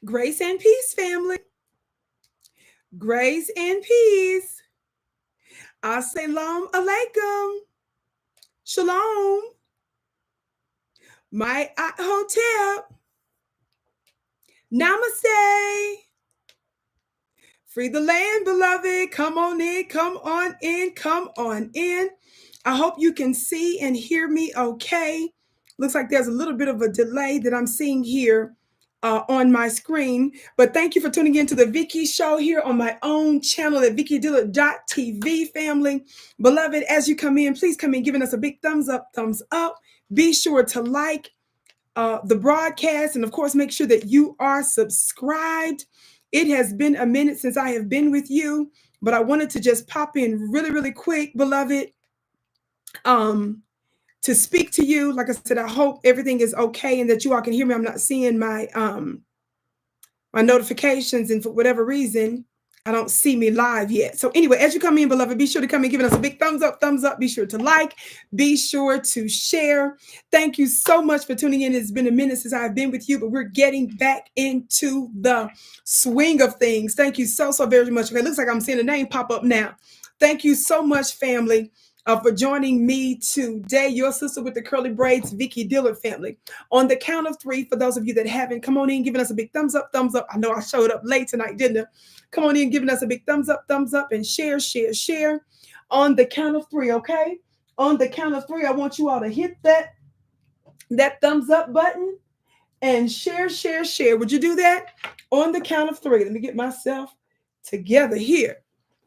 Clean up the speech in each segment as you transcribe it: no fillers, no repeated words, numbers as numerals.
Grace and peace, family. Grace and peace. Assalamu alaikum. Shalom. My hotel. Namaste. Free the land, beloved. Come on in, come on in, come on in. I hope you can see and hear me okay. Looks like there's a little bit of a delay that I'm seeing here on my screen. But thank you for tuning in to the Vicki Show here on my own channel at VickiDillard.tv, family. Beloved, as you come in, please come in giving us a big thumbs up, thumbs up. Be sure to like the broadcast, and of course, make sure that you are subscribed. It has been a minute since I have been with you, but I wanted to just pop in really, really quick, beloved, to speak to you. Like I said, I hope everything is okay and that you all can hear me. I'm not seeing my my notifications, and for whatever reason, I don't see me live yet. So anyway, as you come in, beloved, be sure to come in giving us a big thumbs up, thumbs up. Be sure to like, be sure to share. Thank you so much for tuning in. It's been a minute since I've been with you, but we're getting back into the swing of things. Thank you so very much. Okay, looks like I'm seeing a name pop up now. Thank you so much, family, for joining me today. Your sister with the curly braids, Vicki Dillard, family. On the count of three, for those of you that haven't, come on in, giving us a big thumbs up, thumbs up. I know I showed up late tonight, didn't I? Come on in, giving us a big thumbs up, and share, share, share. On the count of three, okay? On the count of three, I want you all to hit that thumbs up button and share, share, share. Would you do that? On the count of three. Let me get myself together here.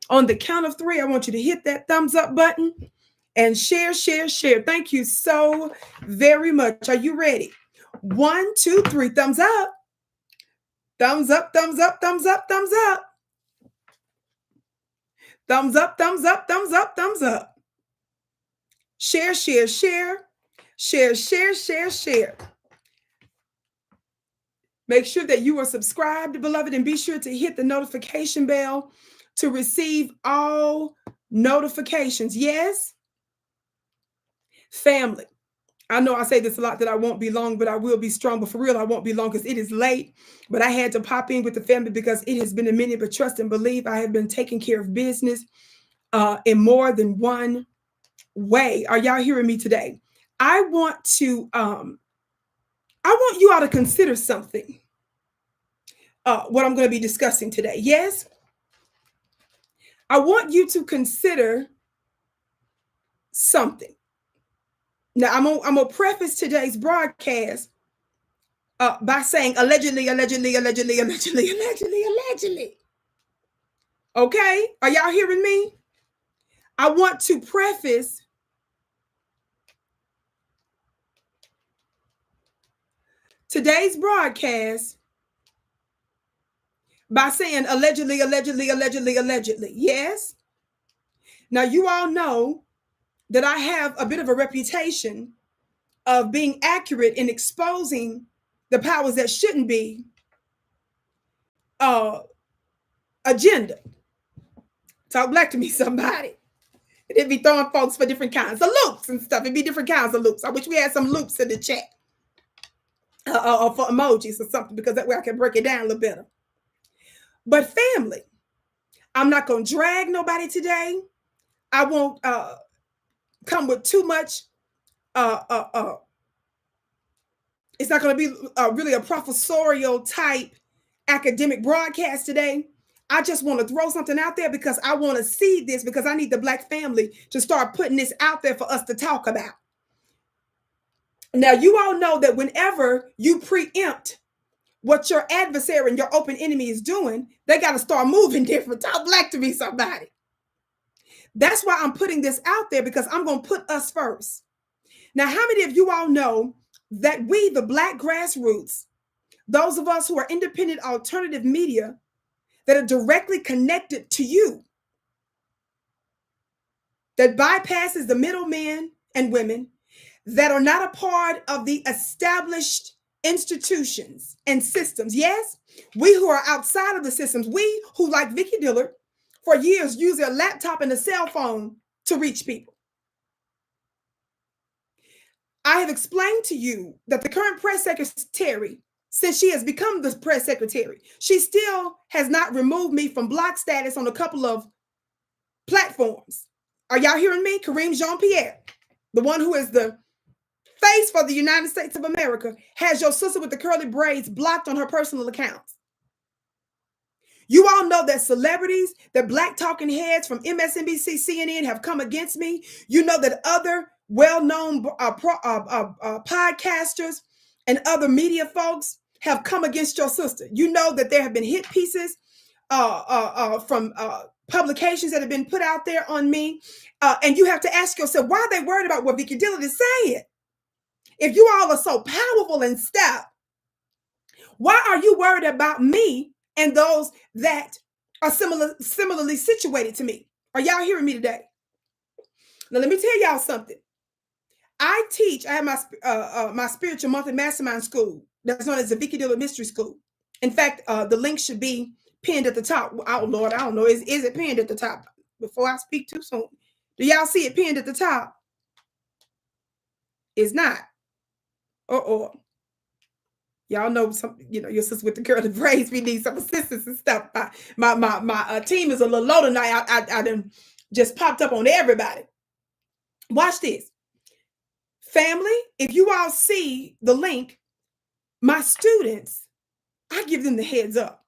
On the count of three, I want you to hit that thumbs up button and share, share, share. Thank you so very much. Are you ready? 1, 2, 3. Thumbs up. Thumbs up, thumbs up, thumbs up, thumbs up. Thumbs up, thumbs up, thumbs up, thumbs up. Share, share, share. Share, share, share, share. Make sure that you are subscribed, beloved, and be sure to hit the notification bell to receive all notifications. Yes? Family. I know I say this a lot that I won't be long, but I will be strong. But for real, I won't be long because it is late. But I had to pop in with the family because it has been a minute. But trust and believe, I have been taking care of business in more than one way. Are y'all hearing me today? I want you all to consider something. What I'm going to be discussing today. Yes, I want you to consider something. Now, I'm gonna preface today's broadcast by saying allegedly. Okay, are y'all hearing me? I want to preface today's broadcast by saying allegedly. Yes. Now, you all know that I have a bit of a reputation of being accurate in exposing the powers that shouldn't be agenda. Talk black to me, somebody. It'd be throwing folks for different kinds of loops and stuff. It'd be different kinds of loops. I wish we had some loops in the chat or for emojis or something, because that way I can break it down a little better. But family, I'm not going to drag nobody today. I won't come with too much. It's not going to be really a professorial type academic broadcast today. I just want to throw something out there because I want to see this, because I need the Black family to start putting this out there for us to talk about. Now, you all know that whenever you preempt what your adversary and your open enemy is doing, they got to start moving different. Talk black to me, somebody. That's why I'm putting this out there, because I'm going to put us first. Now, how many of you all know that we, the Black grassroots, those of us who are independent alternative media that are directly connected to you, that bypasses the middlemen and women, that are not a part of the established institutions and systems? Yes, we who are outside of the systems, we who, like Vicki Dillard, for years use their laptop and a cell phone to reach people. I have explained to you that the current press secretary since she has become the press secretary. She still has not removed me from block status on a couple of platforms. Are y'all hearing me? Kareem Jean-Pierre, the one who is the face for the United States of America, has your sister with the curly braids blocked on her personal accounts. You all know that celebrities, that black talking heads from MSNBC, CNN have come against me. You know that other well-known podcasters and other media folks have come against your sister. You know that there have been hit pieces from publications that have been put out there on me. And you have to ask yourself, why are they worried about what Vicki Dillard is saying? If you all are so powerful and stuff, why are you worried about me and those that are similarly situated to me? Are y'all hearing me today? Now, let me tell y'all something. I have my spiritual monthly mastermind school that's known as the Vicki Dillard Mystery School. In fact, the link should be pinned at the top. Oh, Lord, I don't know. Is it pinned at the top? Before I speak too soon. Do y'all see it pinned at the top? It's not. Y'all know some, your sister with the curly braids. We need some assistance and stuff. My team is a little low tonight. I done just popped up on everybody. Watch this. Family, if you all see the link, my students, I give them the heads up.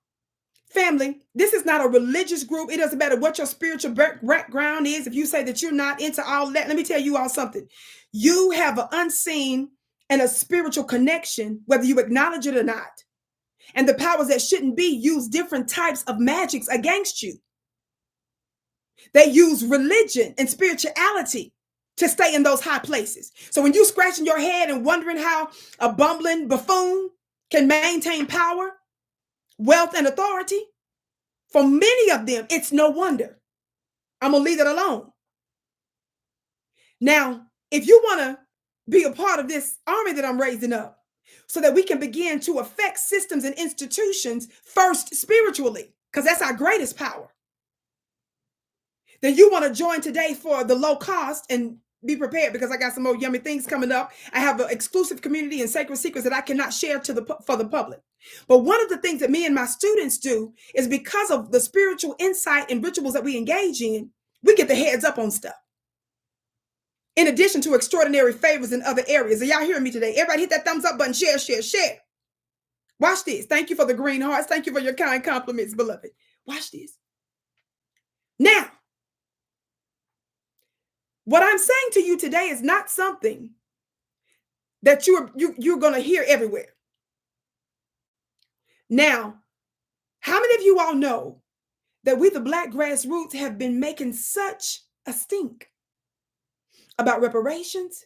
Family, this is not a religious group. It doesn't matter what your spiritual background is. If you say that you're not into all that, let me tell you all something. You have an unseen and a spiritual connection, whether you acknowledge it or not. And the powers that shouldn't be use different types of magics against you. They use religion and spirituality to stay in those high places. So when you scratching your head and wondering how a bumbling buffoon can maintain power, wealth, and authority, for many of them, it's no wonder. I'm going to leave it alone. Now, if you want to be a part of this army that I'm raising up so that we can begin to affect systems and institutions first spiritually, because that's our greatest power, then you want to join today for the low cost and be prepared, because I got some more yummy things coming up. I have an exclusive community and sacred secrets that I cannot share for the public. But one of the things that me and my students do is, because of the spiritual insight and rituals that we engage in, we get the heads up on stuff. In addition to extraordinary favors in other areas. Are y'all hearing me today? Everybody hit that thumbs up button. Share, share, share. Watch this. Thank you for the green hearts. Thank you for your kind compliments, beloved. Watch this. Now, what I'm saying to you today is not something that you're going to hear everywhere. Now, how many of you all know that we, the Black grassroots, have been making such a stink about reparations?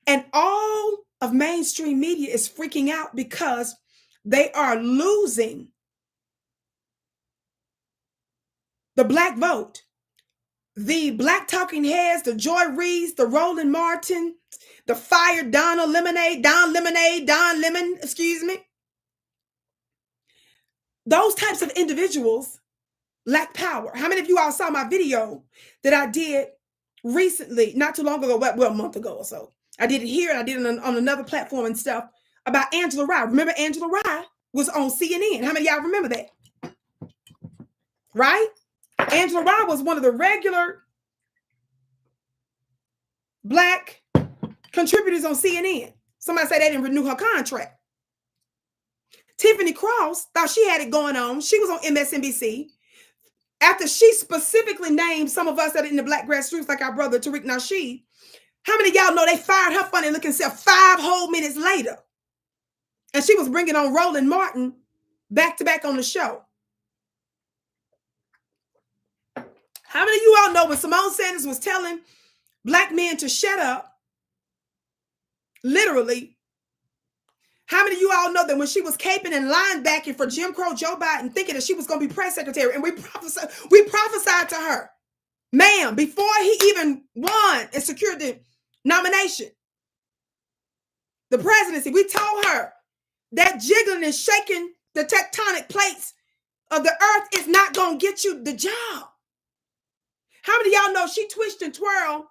And all of mainstream media is freaking out because they are losing the Black vote. The Black talking heads, the Joy Reeds, the Roland Martin, the fired Don Lemon, excuse me. Those types of individuals lack power. How many of you all saw my video that I did recently, not too long ago, well, a month ago or so? I did it here and I did it on another platform and stuff about Angela Rye. Remember, Angela Rye was on CNN. How many of y'all remember that? Right? Angela Rye was one of the regular Black contributors on CNN. Somebody said they didn't renew her contract. Tiffany Cross thought she had it going on. She was on MSNBC. After she specifically named some of us that are in the Black grassroots, like our brother Tariq Nasheed, how many of y'all know they fired her funny looking self 5 whole minutes later? And she was bringing on Roland Martin back to back on the show. How many of you all know when Simone Sanders was telling Black men to shut up, literally, how many of you all know that when she was caping and linebacking for Jim Crow Joe Biden, thinking that she was going to be press secretary, and we prophesied to her, ma'am, before he even won and secured the nomination, the presidency, we told her that jiggling and shaking the tectonic plates of the earth is not going to get you the job. How many of y'all know she twitched and twirled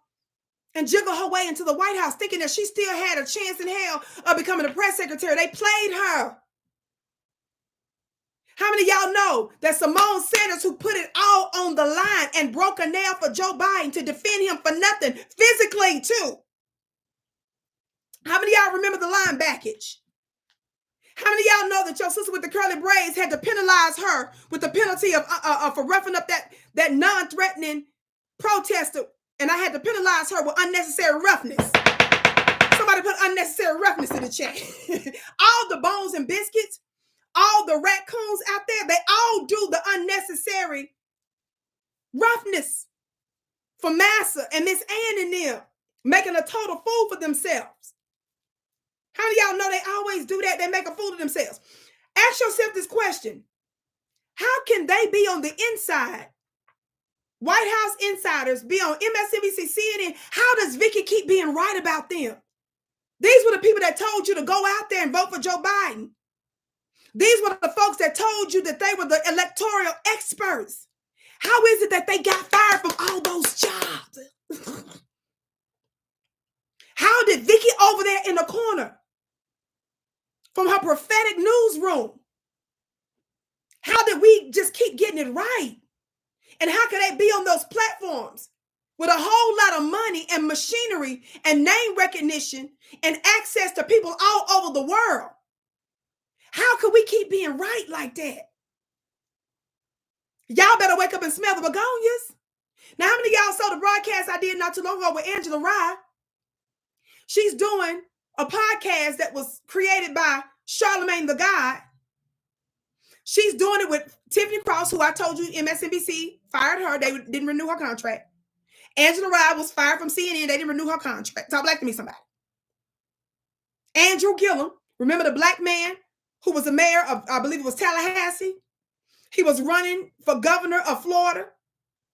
and jiggle her way into the White House, thinking that she still had a chance in hell of becoming a press secretary. They played her. How many of y'all know that Simone Sanders, who put it all on the line and broke a nail for Joe Biden to defend him for nothing, physically too? How many of y'all remember the line backage? How many of y'all know that your sister with the curly braids had to penalize her with the penalty of for roughing up that non-threatening protester, and I had to penalize her with unnecessary roughness? Somebody put unnecessary roughness in the chat. All the bones and biscuits, all the raccoons out there, they all do the unnecessary roughness for Massa and Miss Ann and them, making a total fool for themselves. How do y'all know they always do that? They make a fool of themselves. Ask yourself this question. How can they be on the inside? White House insiders be on MSNBC, CNN. How does Vicki keep being right about them? These were the people that told you to go out there and vote for Joe Biden. These were the folks that told you that they were the electoral experts. How is it that they got fired from all those jobs? How did Vicki over there in the corner from her prophetic newsroom, how did we just keep getting it right? And how could they be on those platforms with a whole lot of money and machinery and name recognition and access to people all over the world? How could we keep being right like that? Y'all better wake up and smell the begonias. Now, how many of y'all saw the broadcast I did not too long ago with Angela Rye? She's doing a podcast that was created by Charlemagne the God. She's doing it with Tiffany Cross, who I told you MSNBC fired her. They didn't renew her contract. Angela Rye was fired from CNN. They didn't renew her contract. Talk black to me, somebody. Andrew Gillum, remember the black man who was the mayor of, I believe it was Tallahassee? He was running for governor of Florida.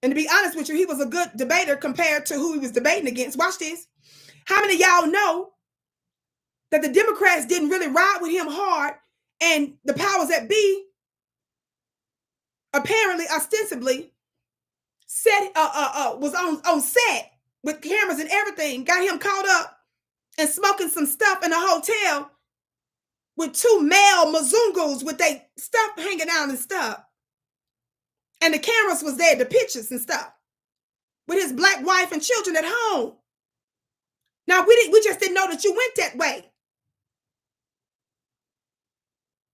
And to be honest with you, he was a good debater compared to who he was debating against. Watch this. How many of y'all know that the Democrats didn't really ride with him hard, and the powers that be apparently, ostensibly, was on set with cameras and everything, got him caught up and smoking some stuff in a hotel with two male Mazungus with their stuff hanging out and stuff. And the cameras was there, the pictures and stuff, with his black wife and children at home. Now, we just didn't know that you went that way.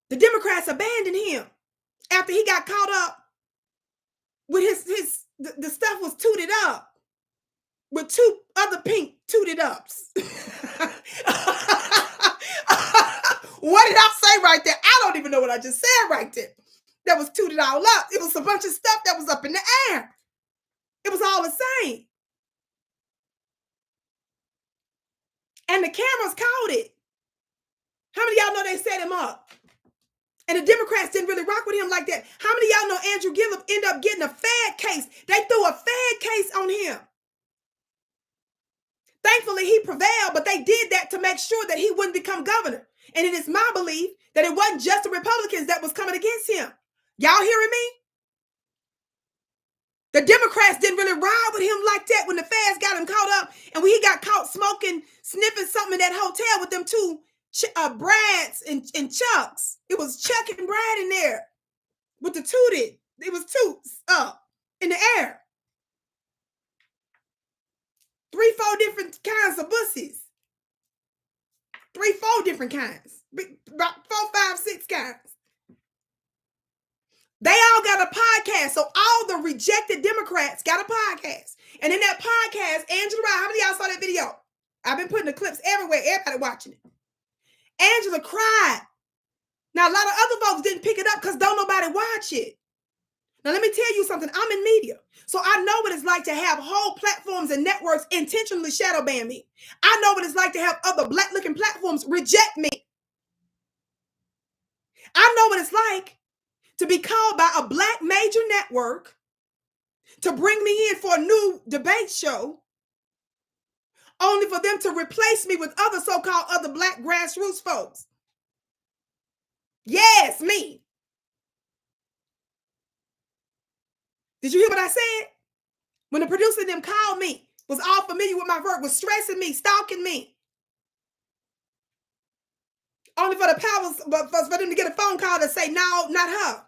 The Democrats abandoned him after he got caught up with the stuff was tooted up with two other pink tooted ups. What did I say right there? I don't even know what I just said right there. That was tooted all up. It was a bunch of stuff that was up in the air. It was all the same. And the cameras caught it. How many of y'all know they set him up? And the Democrats didn't really rock with him like that. How many of y'all know Andrew Gillum ended up getting a Fed case? They threw a Fed case on him. Thankfully, he prevailed, but they did that to make sure that he wouldn't become governor. And it is my belief that it wasn't just the Republicans that was coming against him. Y'all hearing me? The Democrats didn't really ride with him like that when the feds got him caught up. And when he got caught smoking, sniffing something in that hotel with them two Brads and Chucks. It was Chuck and Brad in there with the tooted. It was toots up in the air. 3-4 different kinds of bussies. 3-4 different kinds. About 4, 5, 6 kinds. They all got a podcast. So all the rejected Democrats got a podcast. And in that podcast, Angela Rye, how many of y'all saw that video? I've been putting the clips everywhere. Everybody watching it. Angela cried. Now, a lot of other folks didn't pick it up because don't nobody watch it. Now, let me tell you something. I'm in media. So I know what it's like to have whole platforms and networks intentionally shadow ban me. I know what it's like to have other black-looking platforms reject me. I know what it's like to be called by a black major network to bring me in for a new debate show, only for them to replace me with other so-called other black grassroots folks. Yes, me. Did you hear what I said? When the producer and them called me was all familiar with my work, was stressing me, stalking me. Only for the powers, for them to get a phone call to say, no, not her.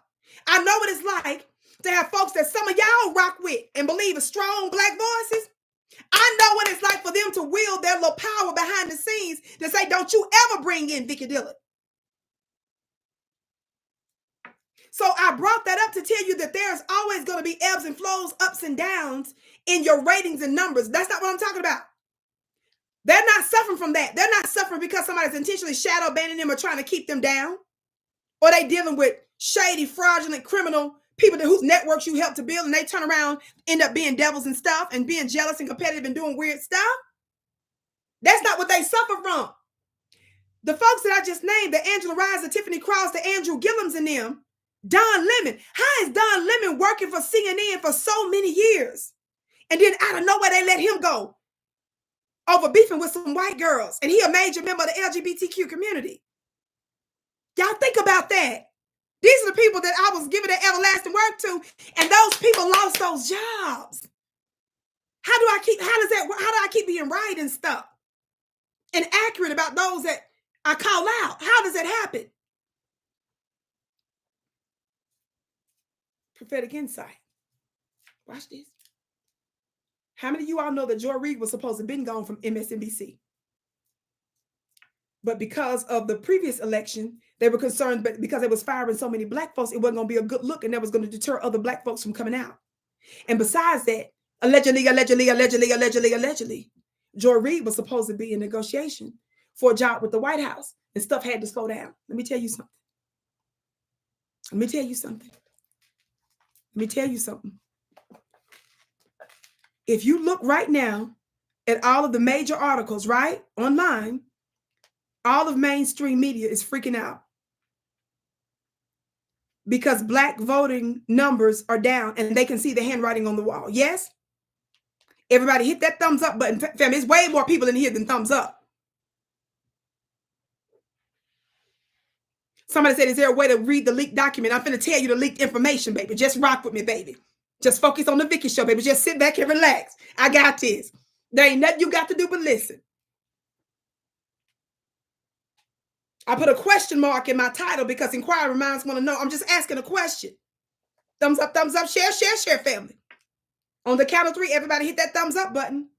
I know what it's like to have folks that some of y'all rock with and believe are strong black voices. I know what it's like for them to wield their little power behind the scenes to say, don't you ever bring in Vicki Dillard. So I brought that up to tell you that there's always going to be ebbs and flows, ups and downs in your ratings and numbers. That's not what I'm talking about. They're not suffering from that. They're not suffering because somebody's intentionally shadow banning them or trying to keep them down. Or they dealing with shady, fraudulent, criminal people whose networks you help to build, and they turn around, end up being devils and stuff and being jealous and competitive and doing weird stuff. That's not what they suffer from. The folks that I just named, the Angela Rise, the Tiffany Cross, the Andrew Gillums and them, Don Lemon. How is Don Lemon working for CNN for so many years? And then out of nowhere, they let him go over beefing with some white girls. And he a major member of the LGBTQ community. Y'all think about that. These are the people that I was giving the everlasting work to. And those people lost those jobs. How do I keep being right and stuff? And accurate about those that I call out? How does that happen? Prophetic insight. Watch this. How many of you all know that Joy Reid was supposed to have been gone from MSNBC? But because of the previous election, they were concerned, but because it was firing so many black folks, it wasn't going to be a good look, and that was going to deter other black folks from coming out. And besides that, allegedly, Joy Reid was supposed to be in negotiation for a job with the White House, and stuff had to slow down. Let me tell you something. Let me tell you something. Let me tell you something. If you look right now at all of the major articles, right, online, all of mainstream media is freaking out because black voting numbers are down and they can see the handwriting on the wall. Yes? Everybody hit that thumbs up button. Fam, there's way more people in here than thumbs up. Somebody said, is there a way to read the leaked document? I'm finna tell you the leaked information, baby. Just rock with me, baby. Just focus on the Vicki show, baby. Just sit back and relax. I got this. There ain't nothing you got to do but listen. I put a question mark in my title because inquiring minds want to know. I'm just asking a question. Thumbs up, share, family. On the count of 3, everybody hit that thumbs up button.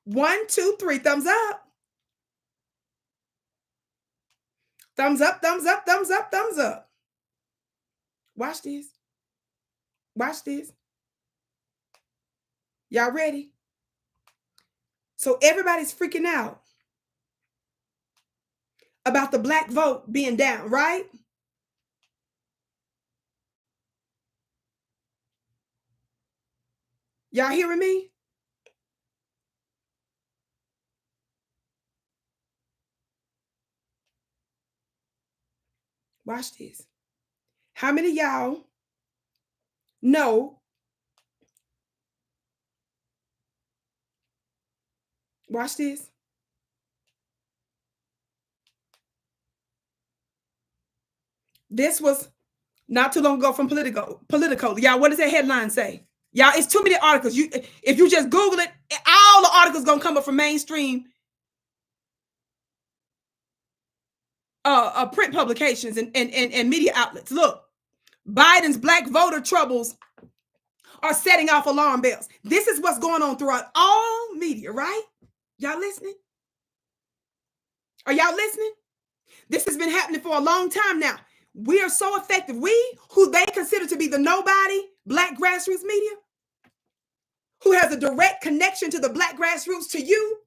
1, 2, 3, thumbs up. Thumbs up, thumbs up, thumbs up, thumbs up. Watch this. Watch this. Y'all ready? So everybody's freaking out about the black vote being down, right? Y'all hearing me? Watch this. How many of y'all know? Watch this. This was not too long ago from Politico. Y'all, what does that headline say? Y'all, it's too many articles. If you just Google it, all the articles gonna come up from mainstream print publications and media outlets. Look, Biden's black voter troubles are setting off alarm bells. This is what's going on throughout all media, right? Y'all listening? Are y'all listening? This has been happening for a long time now. We are so effective. We, who they consider to be the nobody, black grassroots media, who has a direct connection to the black grassroots, to you,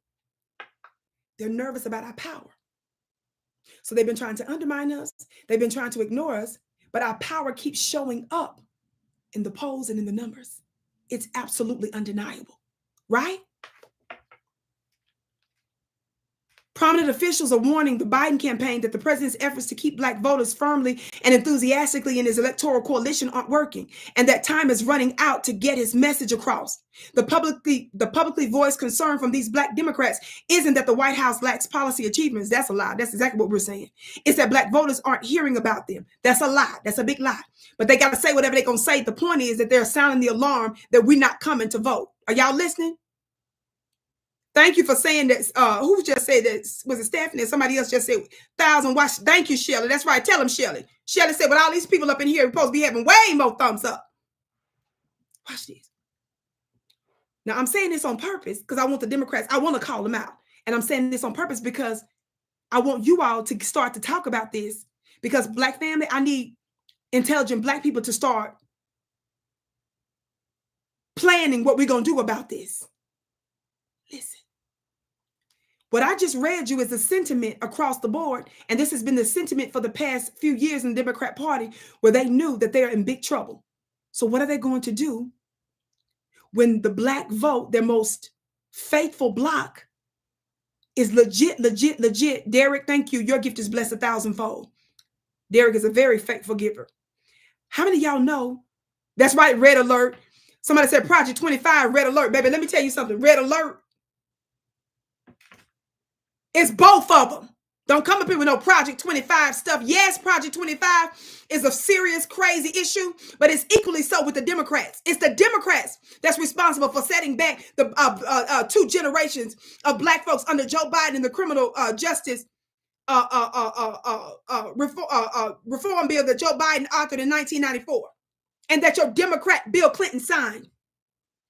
they're nervous about our power. So they've been trying to undermine us. They've been trying to ignore us, but our power keeps showing up in the polls and in the numbers. It's absolutely undeniable, right? Prominent officials are warning the Biden campaign that the president's efforts to keep Black voters firmly and enthusiastically in his electoral coalition aren't working, and that time is running out to get his message across. The publicly voiced concern from these Black Democrats isn't that the White House lacks policy achievements. That's a lie. That's exactly what we're saying. It's that Black voters aren't hearing about them. That's a lie. That's a big lie. But they got to say whatever they're going to say. The point is that they're sounding the alarm that we're not coming to vote. Are y'all listening? Thank you for saying that. Who just said that? Was it Stephanie? Somebody else just said 1,000 watch. Thank you, Shelley. That's right. Tell them, Shelley. Shelley said, with all these people up in here, we're supposed to be having way more thumbs up. Watch this. Now, I'm saying this on purpose because I want the Democrats, I want to call them out. And I'm saying this on purpose because I want you all to start to talk about this, because Black family, I need intelligent Black people to start planning what we're going to do about this. Listen. What I just read you is a sentiment across the board, and this has been the sentiment for the past few years in the Democrat Party, where they knew that they're in big trouble. So what are they going to do when the Black vote, their most faithful block, is legit? Derek, thank you. Your gift is blessed 1,000-fold. Derek is a very faithful giver. How many of y'all know? That's right, red alert. Somebody said Project 25, red alert. Baby, let me tell you something. Red alert. It's both of them. Don't come up here with no Project 25 stuff. Yes, Project 25 is a serious, crazy issue, but it's equally so with the Democrats. It's the Democrats that's responsible for setting back the 2 generations of Black folks under Joe Biden in the criminal justice reform bill that Joe Biden authored in 1994, and that your Democrat Bill Clinton signed.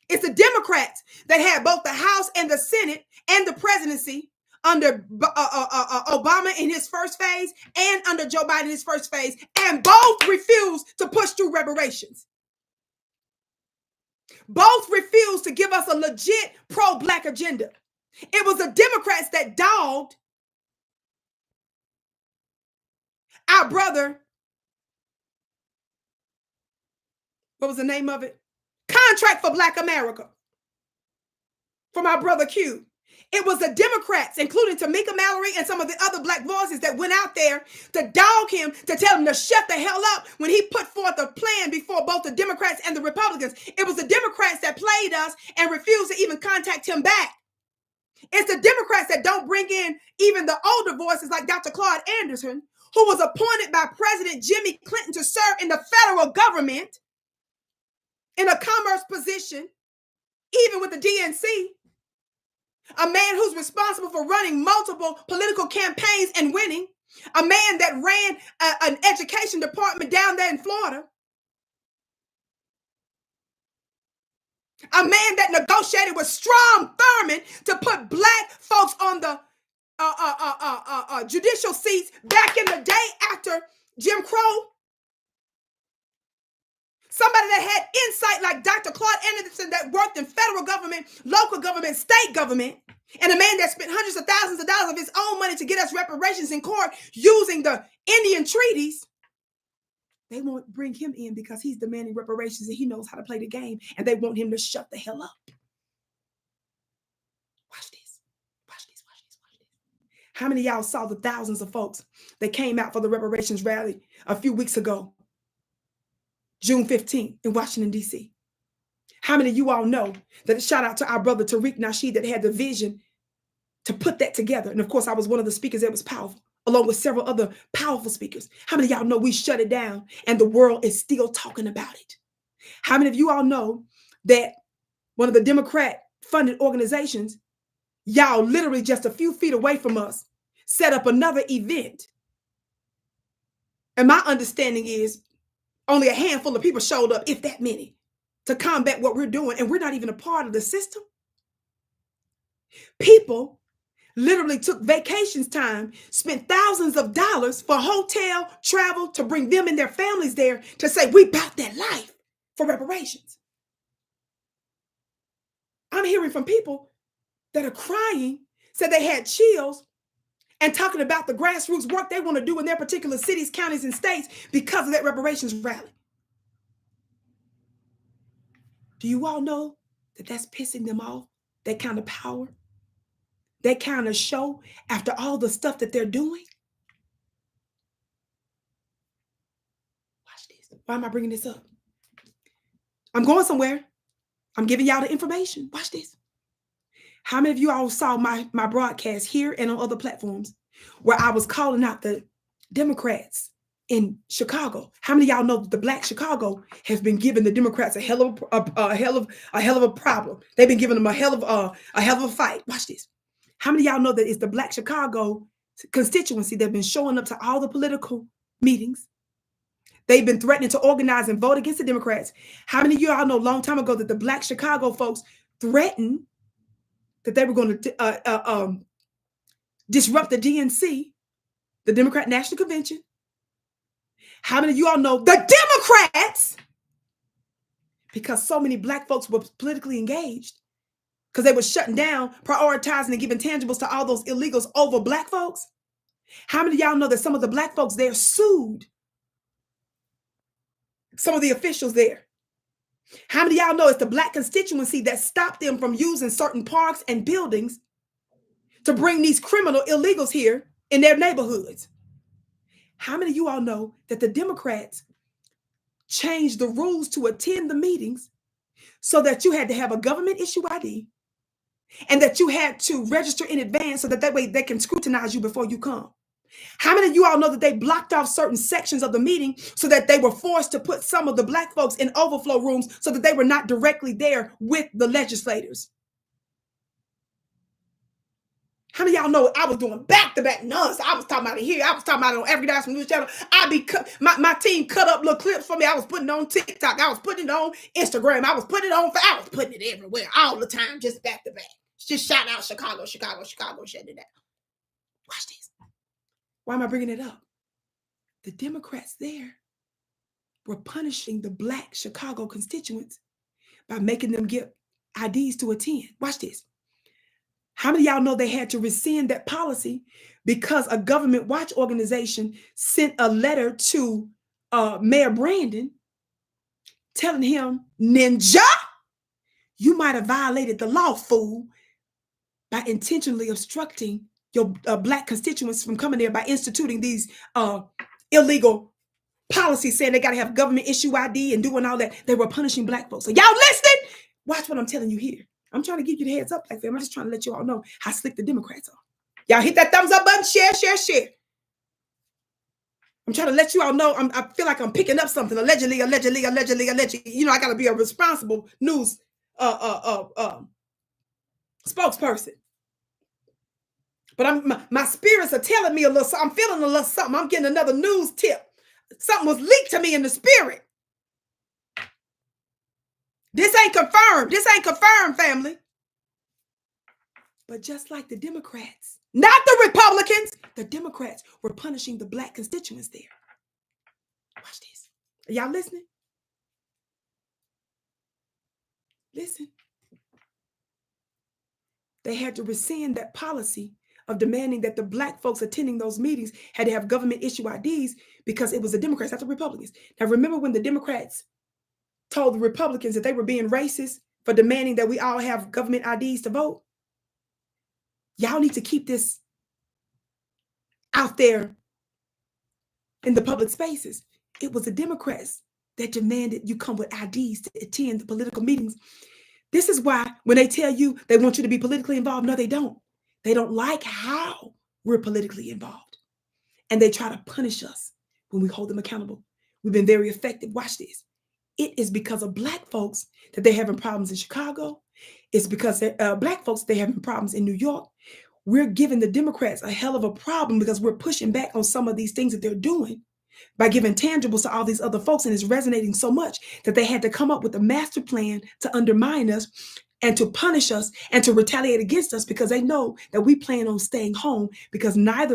It's the Democrats that had both the House and the Senate and the presidency under Obama in his first phase and under Joe Biden in his first phase, and both refused to push through reparations. Both refused to give us a legit pro-Black agenda. It was the Democrats that dogged our brother, what was the name of it? Contract for Black America, from our brother Q. It was the Democrats, including Tamika Mallory and some of the other Black voices, that went out there to dog him, to tell him to shut the hell up when he put forth a plan before both the Democrats and the Republicans. It was the Democrats that played us and refused to even contact him back. It's the Democrats that don't bring in even the older voices like Dr. Claude Anderson, who was appointed by President Jimmy Clinton to serve in the federal government in a commerce position, even with the DNC. A man who's responsible for running multiple political campaigns and winning. A man that ran an education department down there in Florida. A man that negotiated with Strom Thurmond to put Black folks on the judicial seats back in the day after Jim Crow. Somebody that had insight like Dr. Claude Anderson, that worked in federal government, local government, state government, and a man that spent hundreds of thousands of dollars of his own money to get us reparations in court using the Indian treaties. They won't bring him in because he's demanding reparations and he knows how to play the game, and they want him to shut the hell up. Watch this. Watch this. Watch this. Watch this. How many of y'all saw the thousands of folks that came out for the reparations rally a few weeks ago? June 15th in Washington, D.C. How many of you all know that? Shout out to our brother Tariq Nasheed that had the vision to put that together. And of course, I was one of the speakers that was powerful, along with several other powerful speakers. How many of y'all know we shut it down and the world is still talking about it? How many of you all know that one of the Democrat-funded organizations, y'all literally just a few feet away from us, set up another event? And my understanding is only a handful of people showed up, if that many, to combat what we're doing, and we're not even a part of the system. People literally took vacations time, spent thousands of dollars for hotel, travel, to bring them and their families there to say, we bought that life for reparations. I'm hearing from people that are crying, said they had chills, and talking about the grassroots work they want to do in their particular cities, counties, and states because of that reparations rally. Do you all know that that's pissing them off, that kind of power? that kind of show after all the stuff that they're doing? Watch this. Why am I bringing this up? I'm going somewhere. I'm giving y'all the information. Watch this. How many of you all saw my broadcast here and on other platforms where I was calling out the Democrats in Chicago? How many of y'all know that the Black Chicago has been giving the Democrats a hell of a problem? They've been giving them a hell of a fight. Watch this. How many of y'all know that it's the Black Chicago constituency that's been showing up to all the political meetings? They've been threatening to organize and vote against the Democrats. How many of y'all know a long time ago that the Black Chicago folks threatened that they were going to disrupt the DNC, the Democrat National Convention? How many of you all know the Democrats, because so many Black folks were politically engaged, because they were shutting down, prioritizing, and giving tangibles to all those illegals over Black folks? How many of y'all know that some of the Black folks there sued some of the officials there? How many of y'all know it's the Black constituency that stopped them from using certain parks and buildings to bring these criminal illegals here in their neighborhoods? How many of you all know that the Democrats changed the rules to attend the meetings so that you had to have a government issue ID and that you had to register in advance so that way they can scrutinize you before you come? How many of you all know that they blocked off certain sections of the meeting so that they were forced to put some of the Black folks in overflow rooms so that they were not directly there with the legislators? How many of y'all know I was doing back-to-back nonsense? I was talking about it here. I was talking about it on every national news channel. My team cut up little clips for me. I was putting it on TikTok. I was putting it on Instagram. I was putting it everywhere all the time, just back-to-back. Just shout out Chicago, shut it down. Watch this. Why am I bringing it up? The Democrats there were punishing the Black Chicago constituents by making them get IDs to attend. Watch this. How many of y'all know they had to rescind that policy because a government watch organization sent a letter to Mayor Brandon telling him, "Ninja, you might have violated the law, fool, by intentionally obstructing your Black constituents from coming there by instituting these illegal policies saying they got to have government issue ID and doing all that." They were punishing Black folks. So y'all listening? Watch what I'm telling you here. I'm trying to give you the heads up, Black fam. I'm just trying to let you all know how slick the Democrats are. Y'all hit that thumbs up button, share. I'm trying to let you all know. I feel like I'm picking up something. Allegedly. You know, I got to be a responsible news spokesperson. But my spirits are telling me a little something. I'm feeling a little something. I'm getting another news tip. Something was leaked to me in the spirit. This ain't confirmed, family. But just like the Democrats, not the Republicans, the Democrats were punishing the Black constituents there. Watch this. Are y'all listening? Listen. They had to rescind that policy of demanding that the Black folks attending those meetings had to have government issue IDs because it was the Democrats, not the Republicans. Now, remember when the Democrats told the Republicans that they were being racist for demanding that we all have government IDs to vote? Y'all need to keep this out there in the public spaces. It was the Democrats that demanded you come with IDs to attend the political meetings. This is why when they tell you they want you to be politically involved, no, they don't. They don't like how we're politically involved. And they try to punish us when we hold them accountable. We've been very effective. Watch this. It is because of Black folks that they're having problems in Chicago. It's because Black folks, they're having problems in New York. We're giving the Democrats a hell of a problem because we're pushing back on some of these things that they're doing by giving tangibles to all these other folks. And it's resonating so much that they had to come up with a master plan to undermine us and to punish us and to retaliate against us because they know that we plan on staying home because none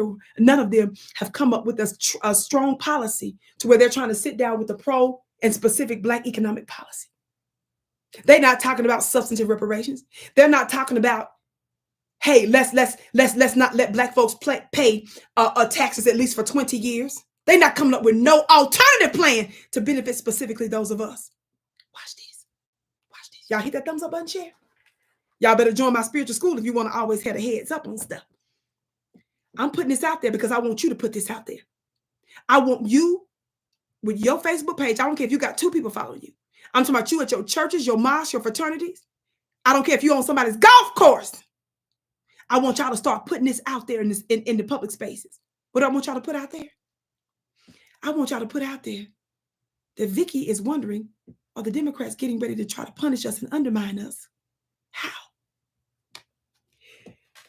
of them have come up with a strong policy to where they're trying to sit down with a pro and specific Black economic policy. They're not talking about substantive reparations. They're not talking about, hey, let's not let Black folks pay taxes at least for 20 years. They're not coming up with no alternative plan to benefit specifically those of us. Watch this. Y'all hit that thumbs up button, share. Y'all better join my spiritual school if you want to always have a heads up on stuff. I'm putting this out there because I want you to put this out there. I want you with your Facebook page. I don't care if you got 2 people following you. I'm talking about you at your churches, your mosques, your fraternities. I don't care if you're on somebody's golf course. I want y'all to start putting this out there in the public spaces. What do I want y'all to put out there? I want y'all to put out there that Vicki is wondering, are the Democrats getting ready to try to punish us and undermine us? How?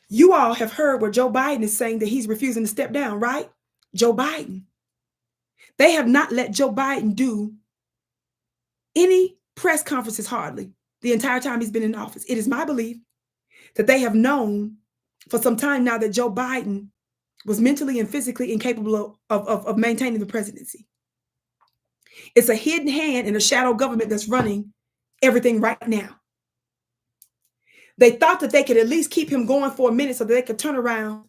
You all have heard where Joe Biden is saying that he's refusing to step down, right? Joe Biden. They have not let Joe Biden do any press conferences hardly the entire time he's been in office. It is my belief that they have known for some time now that Joe Biden was mentally and physically incapable of maintaining the presidency. It's a hidden hand and a shadow government that's running everything right now. They thought that they could at least keep him going for a minute so that they could turn around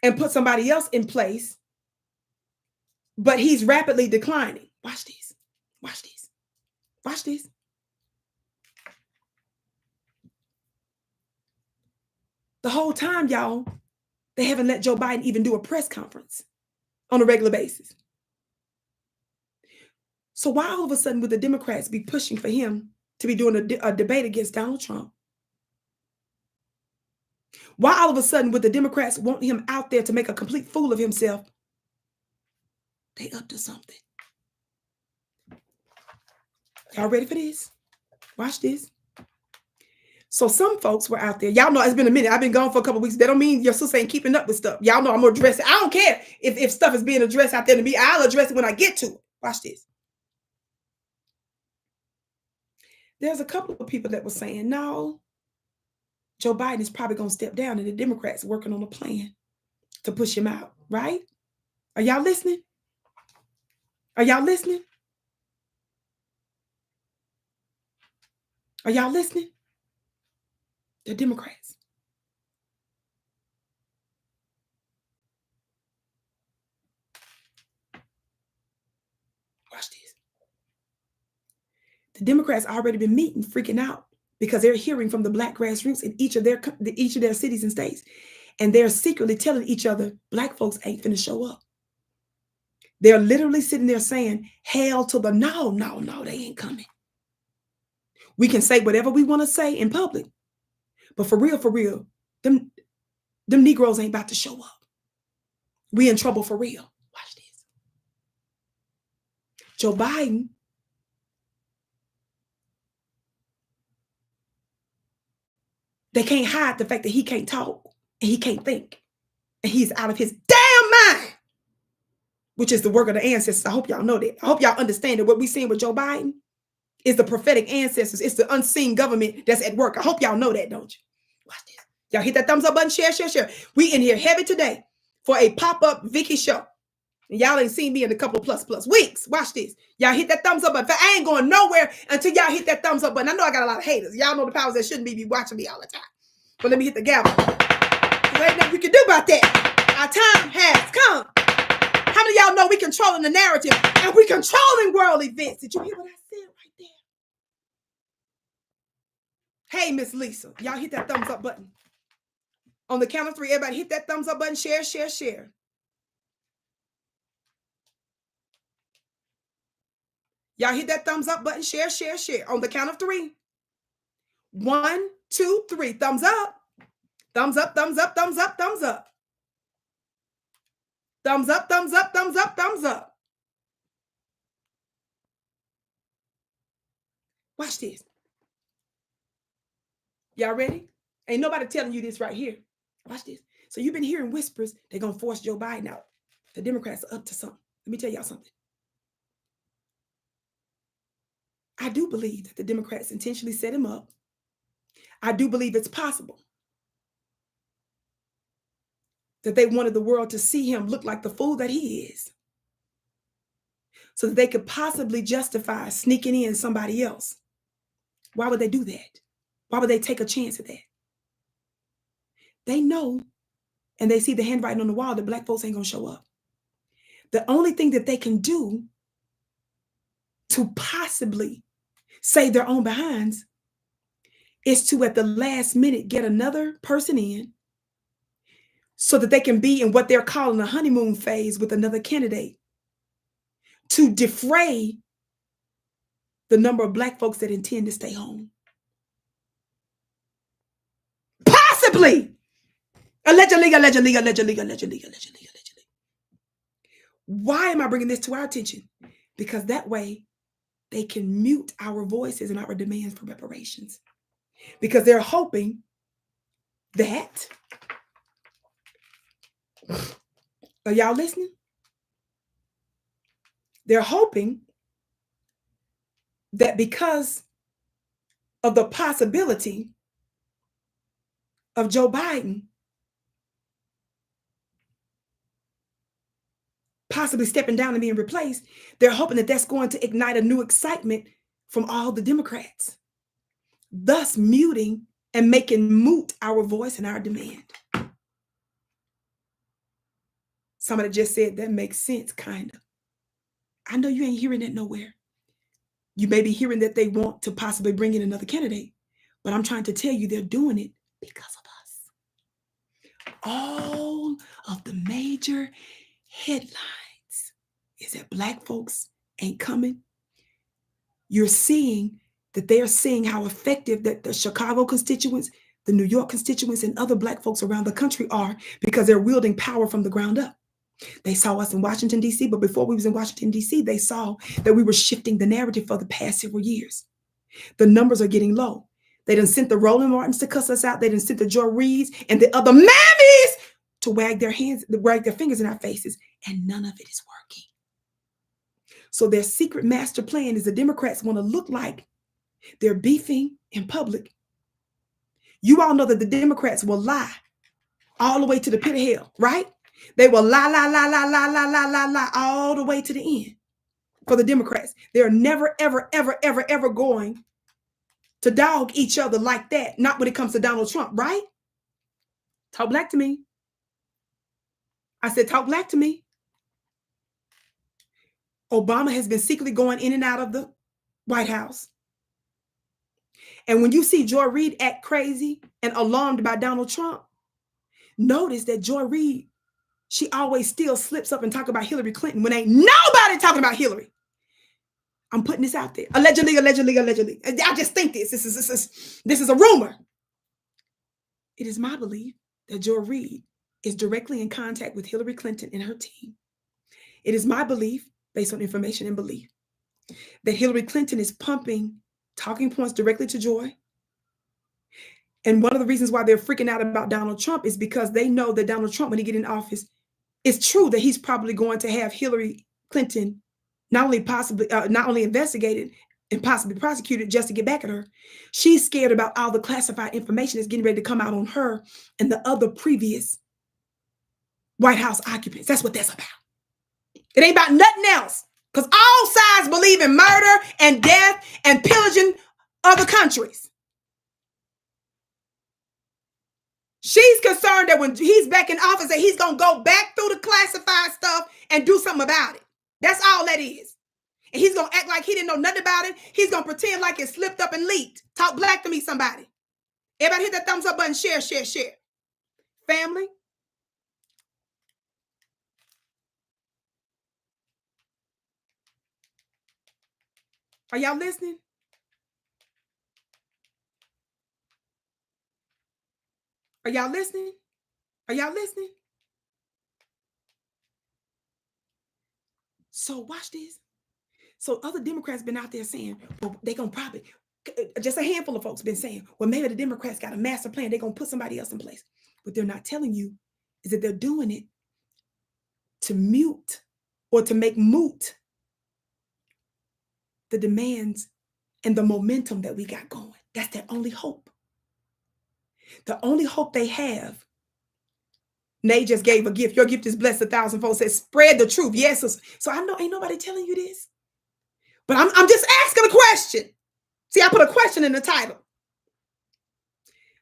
and put somebody else in place. But he's rapidly declining. Watch this. Watch this. Watch this. The whole time, y'all, they haven't let Joe Biden even do a press conference on a regular basis. So why all of a sudden would the Democrats be pushing for him to be doing a debate against Donald Trump? Why all of a sudden would the Democrats want him out there to make a complete fool of himself? They up to something. Y'all ready for this? Watch this. So some folks were out there. Y'all know it's been a minute. I've been gone for a couple of weeks. That don't mean your sister ain't keeping up with stuff. Y'all know I'm going to address it. I don't care if stuff is being addressed out there to me. I'll address it when I get to it. Watch this. There's a couple of people that were saying, no, Joe Biden is probably going to step down and the Democrats are working on a plan to push him out, right? Are y'all listening? Are y'all listening? Are y'all listening? The Democrats. Watch this. The Democrats already been meeting, freaking out because they're hearing from the Black grassroots in each of their cities and states. And they're secretly telling each other, Black folks ain't finna show up. They're literally sitting there saying, hell to the no, they ain't coming. We can say whatever we want to say in public, but for real, them Negroes ain't about to show up. We in trouble for real. Watch this. Joe Biden they can't hide the fact that he can't talk and he can't think and he's out of his damn mind, which is the work of the ancestors. I hope y'all know that. I hope y'all understand that what we're seeing with Joe Biden is the prophetic ancestors. It's the unseen government that's at work. I hope y'all know that, don't you? Watch this. Y'all hit that thumbs up button, share. We in here heavy today for a pop-up Vicki show. And y'all ain't seen me in a couple of plus weeks. Watch this. Y'all hit that thumbs up button. I ain't going nowhere until y'all hit that thumbs up button. I know I got a lot of haters. Y'all know the powers that shouldn't be watching me all the time. But let me hit the gavel. There ain't nothing you can do about that. Our time has come. How many of y'all know we controlling the narrative and we controlling world events? Did you hear what I said right there? Hey, Miss Lisa, y'all hit that thumbs up button. On the count of 3, everybody hit that thumbs up button. Share. Y'all hit that thumbs up button. Share. On the count of 3. 1, 2, 3. Thumbs up. Thumbs up. Thumbs up. Thumbs up. Thumbs up. Thumbs up. Thumbs up. Thumbs up. Thumbs up. Watch this. Y'all ready? Ain't nobody telling you this right here. Watch this. So you've been hearing whispers they're going to force Joe Biden out. The Democrats are up to something. Let me tell y'all something. I do believe that the Democrats intentionally set him up. I do believe it's possible that they wanted the world to see him look like the fool that he is so that they could possibly justify sneaking in somebody else. Why would they do that? Why would they take a chance at that? They know and they see the handwriting on the wall that Black folks ain't going to show up. The only thing that they can do to possibly save their own behinds is to, at the last minute, get another person in so that they can be in what they're calling a honeymoon phase with another candidate to defray the number of Black folks that intend to stay home. Possibly. Allegedly. Why am I bringing this to our attention? Because that way they can mute our voices and our demands for reparations. Because they're hoping that, are y'all listening? They're hoping that because of the possibility of Joe Biden possibly stepping down and being replaced, they're hoping that that's going to ignite a new excitement from all the Democrats, thus muting and making moot our voice and our demand. Somebody just said that makes sense, kind of. I know you ain't hearing that nowhere. You may be hearing that they want to possibly bring in another candidate, but I'm trying to tell you they're doing it because of us. All of the major headlines is that Black folks ain't coming. You're seeing that they are seeing how effective that the Chicago constituents, the New York constituents, and other Black folks around the country are because they're wielding power from the ground up. They saw us in Washington, D.C., but before we was in Washington, D.C., they saw that we were shifting the narrative for the past several years. The numbers are getting low. They done sent the Roland Martins to cuss us out. They done sent the Joy Reeds and the other mammies to wag their fingers in our faces, and none of it is working. So their secret master plan is the Democrats want to look like they're beefing in public. You all know that the Democrats will lie all the way to the pit of hell, right? They will lie all the way to the end for the Democrats. They're never, ever, ever, ever, ever going to dog each other like that. Not when it comes to Donald Trump, right? Talk black to me. I said, talk black to me. Obama has been secretly going in and out of the White House. And when you see Joy Reid act crazy and alarmed by Donald Trump, notice that Joy Reid, she always still slips up and talk about Hillary Clinton when ain't nobody talking about Hillary. I'm putting this out there. Allegedly. I just think this is a rumor. It is my belief that Joy Reid is directly in contact with Hillary Clinton and her team. It is my belief, based on information and belief, that Hillary Clinton is pumping talking points directly to Joy. And one of the reasons why they're freaking out about Donald Trump is because they know that Donald Trump, when he get in office, it's true that he's probably going to have Hillary Clinton not only investigated and possibly prosecuted just to get back at her. She's scared about all the classified information that's getting ready to come out on her and the other previous White House occupants. That's what that's about. It ain't about nothing else, because all sides believe in murder and death and pillaging other countries. She's concerned that when he's back in office, that he's going to go back through the classified stuff and do something about it. That's all that is. And he's going to act like he didn't know nothing about it. He's going to pretend like it slipped up and leaked. Talk black to me, somebody. Everybody hit that thumbs up button. Share. Family. Are y'all listening? Are y'all listening? Are y'all listening? So watch this. So other Democrats been out there saying, well, they're going to probably, just a handful of folks been saying, well, maybe the Democrats got a master plan. They're going to put somebody else in place. What they're not telling you is that they're doing it to mute or to make moot the demands and the momentum that we got going. That's their only hope. The only hope they have. Nay just gave a gift. Your gift is blessed 1,000-fold. Says spread the truth. Yes. So I know ain't nobody telling you this. But I'm just asking a question. See, I put a question in the title.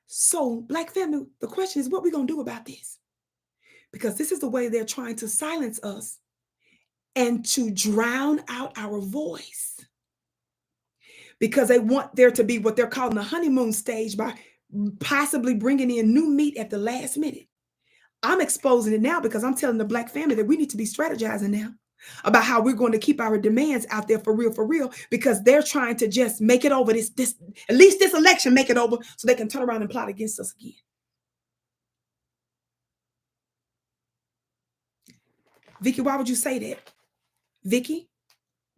So, Black family, the question is, what are we going to do about this? Because this is the way they're trying to silence us and to drown out our voice. because they want there to be what they're calling the honeymoon stage by possibly bringing in new meat at the last minute. I'm exposing it now because I'm telling the Black family that we need to be strategizing now about how we're going to keep our demands out there for real, because they're trying to just make it over this at least this election, make it over so they can turn around and plot against us again. Vicki, why would you say that? Vicki,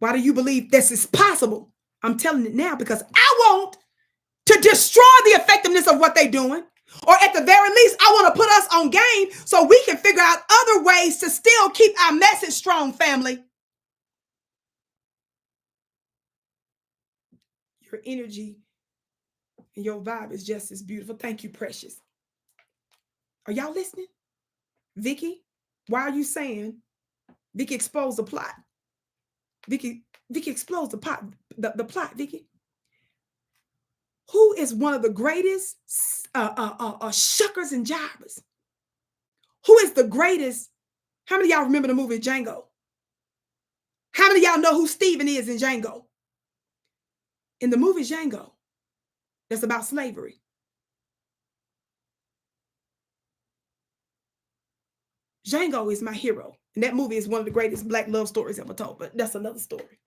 why do you believe this is possible? I'm telling it now because I want to destroy the effectiveness of what they're doing. Or at the very least, I want to put us on game so we can figure out other ways to still keep our message strong, family. Your energy and your vibe is just as beautiful. Thank you, precious. Are y'all listening? Vicki, why are you saying Vicki exposed the plot? Vicki exposed the plot, the plot, Vicki. Who is one of the greatest shuckers and jivers? Who is the greatest? How many of y'all remember the movie Django? How many of y'all know who Stephen is in Django? In the movie Django, that's about slavery. Django is my hero. And that movie is one of the greatest Black love stories ever told, but that's another story.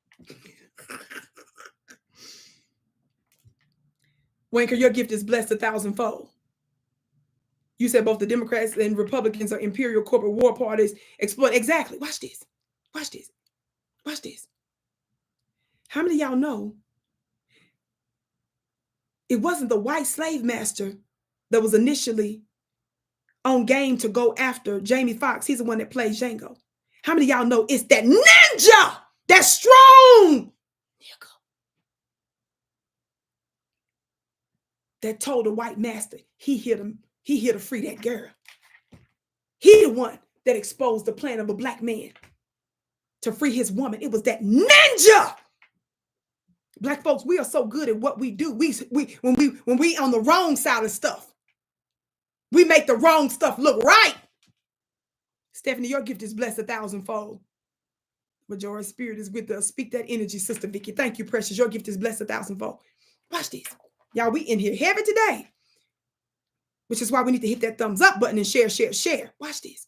Wanker, your gift is blessed 1,000-fold. You said both the Democrats and Republicans are imperial corporate war parties exploit. Exactly. Watch this. Watch this. Watch this. How many of y'all know it wasn't the white slave master that was initially on game to go after Jamie Foxx? He's the one that plays Django. How many of y'all know it's that ninja, that strong nigga, that told the white master he here to free that girl. He the one that exposed the plan of a Black man to free his woman. It was that ninja. Black folks, we are so good at what we do. When we on the wrong side of stuff, we make the wrong stuff look right. Stephanie, your gift is blessed 1,000-fold. Majority spirit is with us. Speak that energy, Sister Vicki. Thank you, precious. Your gift is blessed 1,000-fold. Watch this. Y'all, we in here heavy today, which is why we need to hit that thumbs up button and share. Watch this.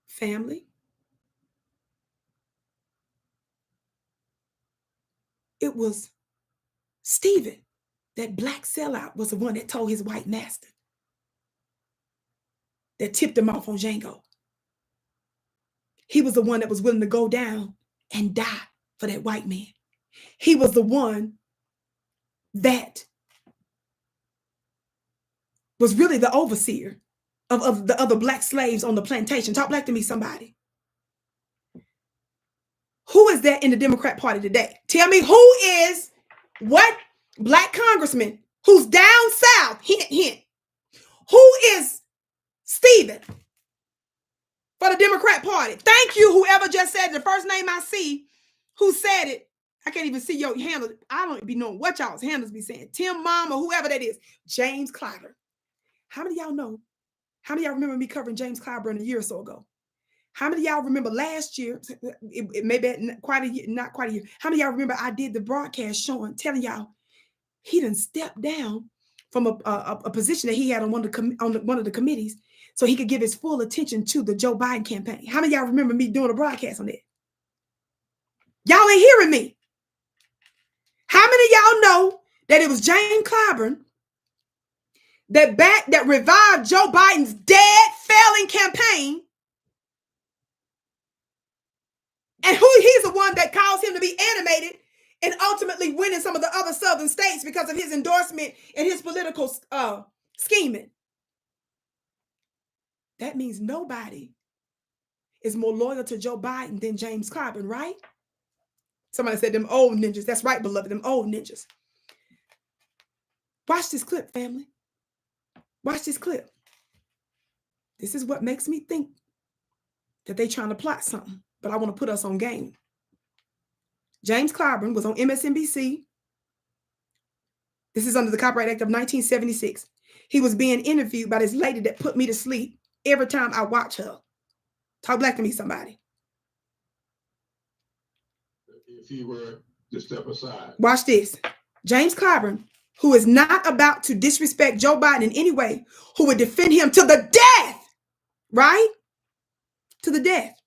Family. It was Stephen, that Black sellout, was the one that told his white master, that tipped him off on Django. He was the one that was willing to go down and die for that white man. He was the one that was really the overseer of the other Black slaves on the plantation. Talk Black to me, somebody. Who is that in the Democrat Party today? Tell me who is what Black congressman who's down south, hint. Who is Stephen for the Democrat Party? Thank you, whoever just said the first name I see, who said it. I can't even see your handle. I don't be knowing what y'all's handles be saying. Tim Mom or whoever that is. James Clyburn. How many of y'all know? How many of y'all remember me covering James Clyburn a year or so ago? How many of y'all remember last year? It may be not quite a year. How many of y'all remember I did the broadcast telling y'all he done stepped down from a position that he had on one of the committees so he could give his full attention to the Joe Biden campaign? How many of y'all remember me doing a broadcast on that? Y'all ain't hearing me. How many of y'all know that it was James Clyburn that revived Joe Biden's dead, failing campaign? And he's the one that caused him to be animated and ultimately winning some of the other southern states because of his endorsement and his political scheming. That means nobody is more loyal to Joe Biden than James Clyburn, right? Somebody said them old ninjas. That's right, beloved, them old ninjas. Watch this clip, family. Watch this clip. This is what makes me think that they're trying to plot something, but I want to put us on game. James Clyburn was on MSNBC. This is under the Copyright Act of 1976. He was being interviewed by this lady that put me to sleep every time I watch her. Talk black to me, somebody. If he were to step aside. Watch this. James Clyburn, who is not about to disrespect Joe Biden in any way, who would defend him to the death, right? To the death.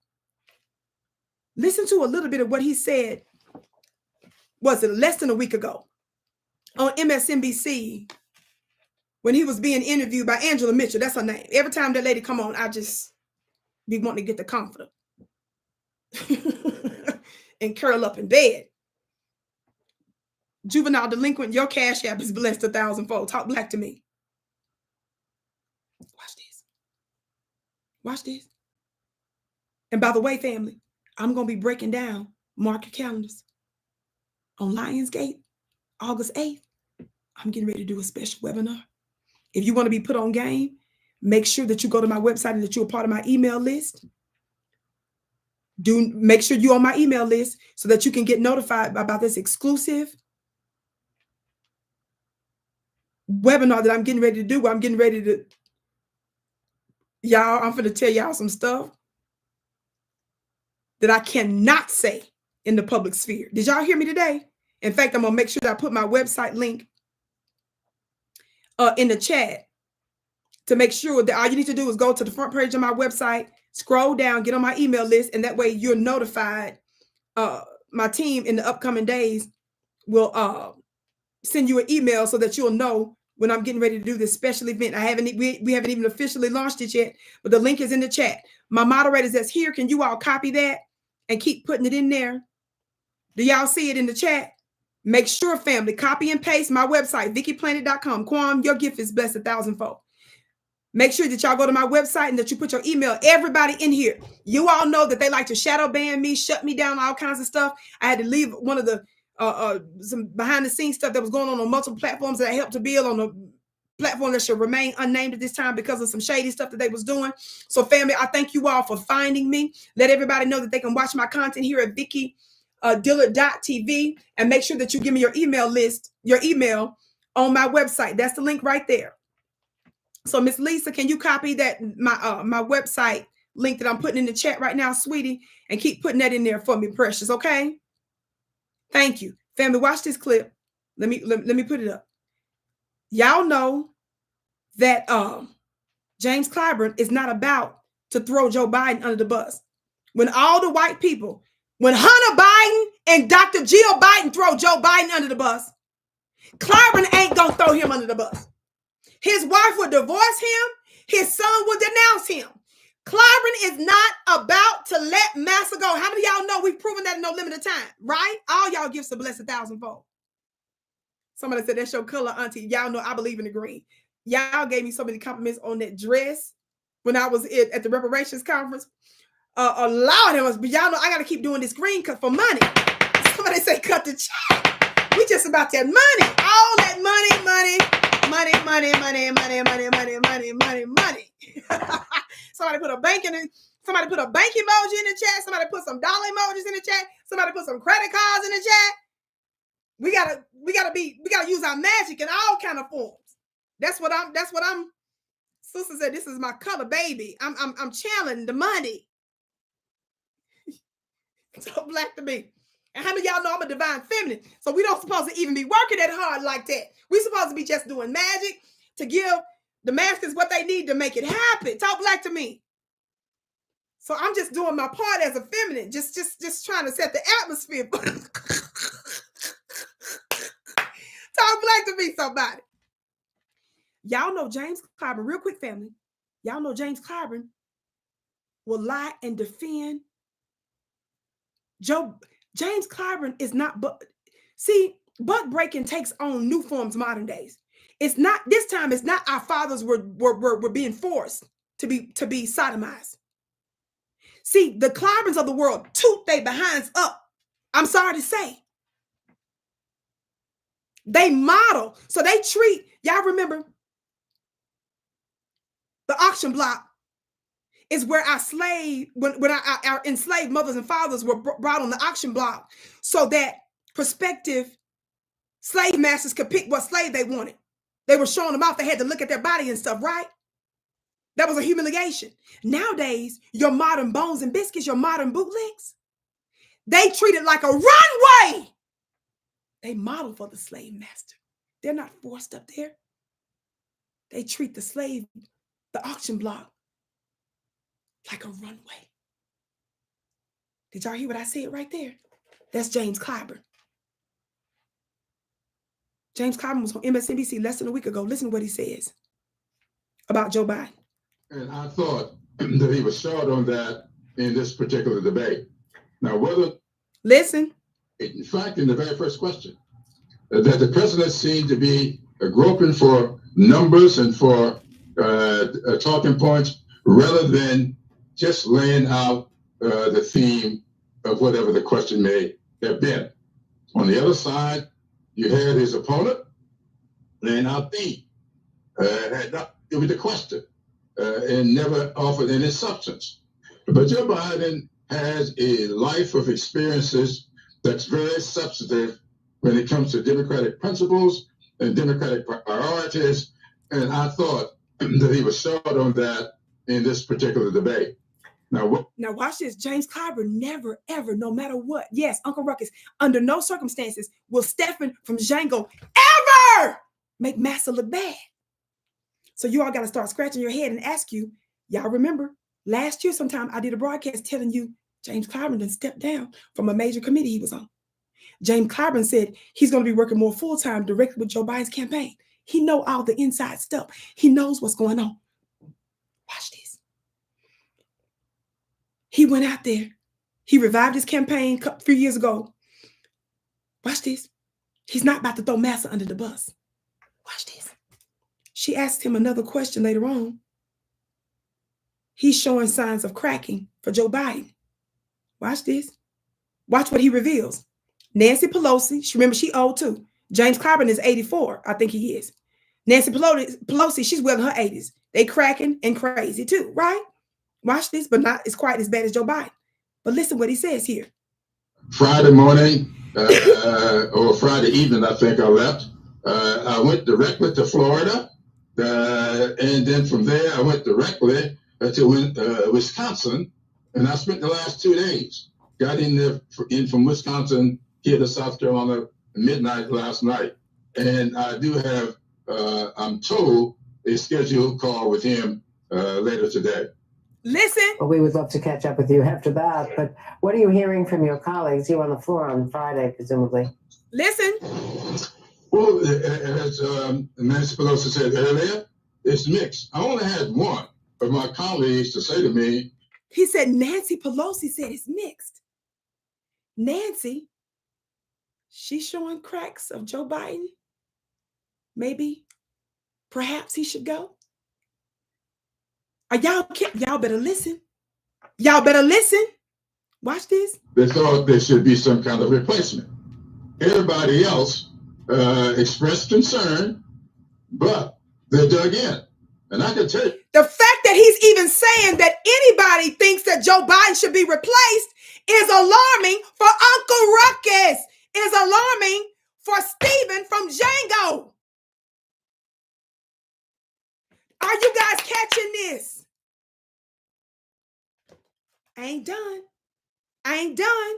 Listen to a little bit of what he said, was it less than a week ago, on MSNBC, when he was being interviewed by Angela Mitchell. That's her name. Every time that lady come on, I just be wanting to get the comforter and curl up in bed. Juvenile delinquent, your cash app is blessed 1,000-fold. Talk black to me. Watch this. Watch this. And by the way, family, I'm going to be breaking down, mark your calendars, on Lionsgate, August 8th. I'm getting ready to do a special webinar. If you want to be put on game, make sure that you go to my website and that you're a part of my email list. Make sure you're on my email list so that you can get notified about this exclusive webinar that I'm getting ready to do. I'm getting ready to, y'all, I'm going to tell y'all some stuff that I cannot say in the public sphere. Did y'all hear me today? In fact, I'm going to make sure that I put my website link in the chat to make sure that all you need to do is go to the front page of my website, scroll down, get on my email list, and that way you're notified. My team in the upcoming days will send you an email so that you'll know when I'm getting ready to do this special event. We haven't even officially launched it yet, but the link is in the chat. My moderators that's here, can you all copy that and keep putting it in there? Do y'all see it in the chat? Make sure, family, copy and paste my website, VickiPlanet.com. Kwam, your gift is blessed 1,000-fold. Make sure that y'all go to my website and that you put your email. Everybody in here, you all know that they like to shadow ban me, shut me down, all kinds of stuff. I had to leave one of the some behind the scenes stuff that was going on multiple platforms that I helped to build on a platform that should remain unnamed at this time because of some shady stuff that they was doing. So family, I thank you all for finding me. Let everybody know that they can watch my content here at Vicki Dillard.tv, and make sure that you give me your email list, your email on my website. That's the link right there. So Miss Lisa, can you copy that, my website link that I'm putting in the chat right now, sweetie, and keep putting that in there for me, precious, okay? Thank you. Family, watch this clip. Let me put it up. Y'all know that James Clyburn is not about to throw Joe Biden under the bus. When all the white people, when Hunter Biden and Dr. Jill Biden throw Joe Biden under the bus, Clyburn ain't gonna throw him under the bus. His wife will divorce him. His son will denounce him. Clyburn is not about to let massa go. How many of y'all know we've proven that in no limited time, right? All y'all gifts are blessed 1,000-fold. Somebody said, that's your color, auntie. Y'all know I believe in the green. Y'all gave me so many compliments on that dress when I was at the reparations conference. Lord, it must be, y'all know I got to keep doing this green cut for money. Somebody say, cut the check. We just about that money. All that money. Somebody put a bank somebody put a bank emoji in the chat. Somebody put some dollar emojis in the chat. Somebody put some credit cards in the chat. We gotta use our magic in all kind of forms. That's what I'm sister said, this is my color, baby. I'm channeling the money. So black to me. And how many of y'all know I'm a divine feminine? So we don't supposed to even be working that hard like that. We supposed to be just doing magic to give the masters what they need to make it happen. Talk black to me. So I'm just doing my part as a feminine, just trying to set the atmosphere. Talk black to me, somebody. Y'all know James Clyburn, real quick, family. Y'all know James Clyburn will lie and defend Joe. James Clyburn is not, but see, buck breaking takes on new forms modern days. It's not, this time it's not our fathers were being forced to be sodomized. See, the Clyburns of the world toot they behinds up. I'm sorry to say. They model. So they treat, y'all remember the auction block is where our our enslaved mothers and fathers were brought on the auction block so that prospective slave masters could pick what slave they wanted. They were showing them off. They had to look at their body and stuff, right? That was a humiliation. Nowadays, your modern bones and biscuits, your modern bootlegs, they treat it like a runway. They model for the slave master. They're not forced up there. They treat the slave, the auction block, like a runway. Did y'all hear what I said right there? That's James Clyburn. James Clyburn was on MSNBC less than a week ago. Listen to what he says about Joe Biden. And I thought that he was short on that in this particular debate. Now, whether... Listen. In fact, in the very first question, that the president seemed to be groping for numbers and for talking points rather than just laying out the theme of whatever the question may have been. On the other side, you had his opponent laying out theme. It was the question and never offered any substance. But Joe Biden has a life of experiences that's very substantive when it comes to democratic principles and democratic priorities. And I thought that he was short on that in this particular debate. Now watch this. James Clyburn never, ever, no matter what. Yes, Uncle Ruckus, under no circumstances will Stephen from Django ever make Massa look bad. So you all got to start scratching your head and ask you, y'all remember last year sometime I did a broadcast telling you James Clyburn done stepped down from a major committee he was on. James Clyburn said he's going to be working more full-time directly with Joe Biden's campaign. He know all the inside stuff. He knows what's going on. Watch this. He went out there. He revived his campaign a few years ago. Watch this. He's not about to throw Massa under the bus. Watch this. She asked him another question later on. He's showing signs of cracking for Joe Biden. Watch this. Watch what he reveals. Nancy Pelosi, remember she old too. James Clyburn is 84, I think he is. Nancy Pelosi, she's well in her 80s. They cracking and crazy too, right? Watch this, but not as quite as bad as Joe Biden. But listen what he says here. Friday morning or Friday evening, I think I left. I went directly to Florida. And then from there, I went directly to Wisconsin. And I spent the last 2 days. Got in from Wisconsin here to South Carolina midnight last night. And I do have, I'm told, a scheduled call with him later today. Listen. Well, we would love to catch up with you after that. But what are you hearing from your colleagues? You were on the floor on Friday, presumably. Listen. Well, as Nancy Pelosi said earlier, it's mixed. I only had one of my colleagues to say to me. He said Nancy Pelosi said it's mixed. Nancy, she's showing cracks of Joe Biden. Maybe, perhaps he should go. Y'all better listen. Y'all better listen. Watch this. They thought there should be some kind of replacement. Everybody else expressed concern, but they dug in. And I can tell you. The fact that he's even saying that anybody thinks that Joe Biden should be replaced is alarming for Uncle Ruckus, is alarming for Stephen from Django. Are you guys catching this? I ain't done. I ain't done.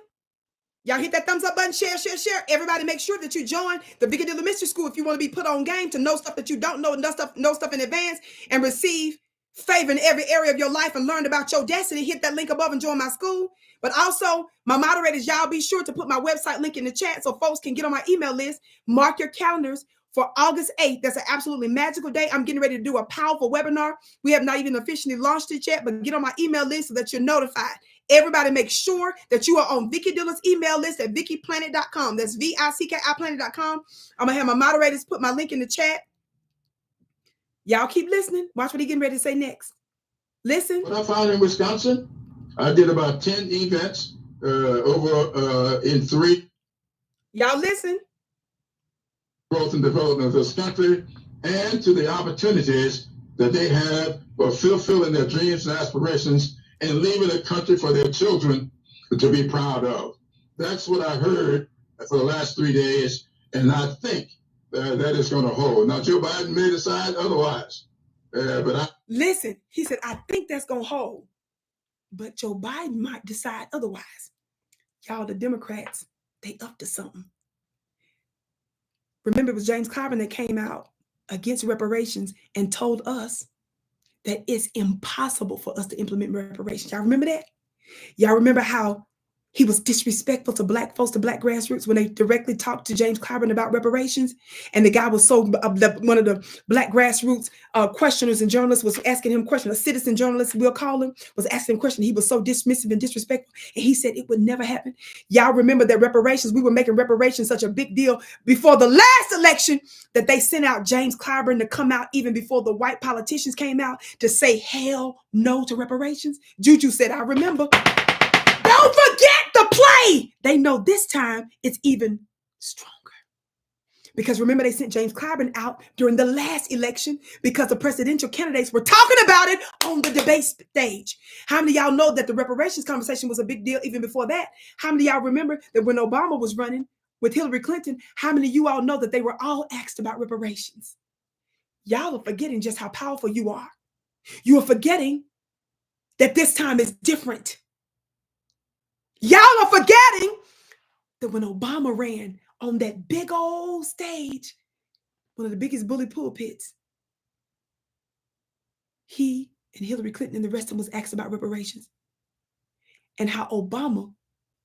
Y'all hit that thumbs up button, share, share, share. Everybody make sure that you join the Vicki Dillard Mystery School if you want to be put on game to know stuff that you don't know, know stuff in advance and receive favor in every area of your life and learn about your destiny. Hit that link above and join my school. But also, my moderators, y'all be sure to put my website link in the chat so folks can get on my email list. Mark your calendars for August 8th. That's an absolutely magical day. I'm getting ready to do a powerful webinar. We have not even officially launched it yet, but get on my email list so that you're notified. Everybody make sure that you are on Vicki Dillard's email list at VickiPlanet.com. That's VICKIPlanet.com. I'm going to have my moderators put my link in the chat. Y'all keep listening. Watch what he's getting ready to say next. Listen. What I found in Wisconsin, I did about 10 events over in 3. Y'all listen. Growth and development of this country and to the opportunities that they have for fulfilling their dreams and aspirations and leaving a country for their children to be proud of. That's what I heard for the last 3 days, and I think that is going to hold. Now, Joe Biden may decide otherwise, but Listen, he said, I think that's going to hold. But Joe Biden might decide otherwise. Y'all, the Democrats, they up to something. Remember, it was James Clyburn that came out against reparations and told us that it's impossible for us to implement reparations. Y'all remember that? Y'all remember how he was disrespectful to black folks, to black grassroots, when they directly talked to James Clyburn about reparations? And the guy was so, one of the black grassroots questioners and journalists was asking him questions. A citizen journalist, we'll call him, was asking him questions. He was so dismissive and disrespectful. And he said it would never happen. Y'all remember that reparations, we were making reparations such a big deal before the last election that they sent out James Clyburn to come out even before the white politicians came out to say hell no to reparations. Juju said, I remember. Don't forget the play. They know this time it's even stronger. Because remember, they sent James Clyburn out during the last election because the presidential candidates were talking about it on the debate stage. How many of y'all know that the reparations conversation was a big deal even before that? How many of y'all remember that when Obama was running with Hillary Clinton, how many of you all know that they were all asked about reparations? Y'all are forgetting just how powerful you are. You are forgetting that this time is different. Y'all are forgetting that when Obama ran on that big old stage, one of the biggest bully pulpits, he and Hillary Clinton and the rest of them was asked about reparations. And how Obama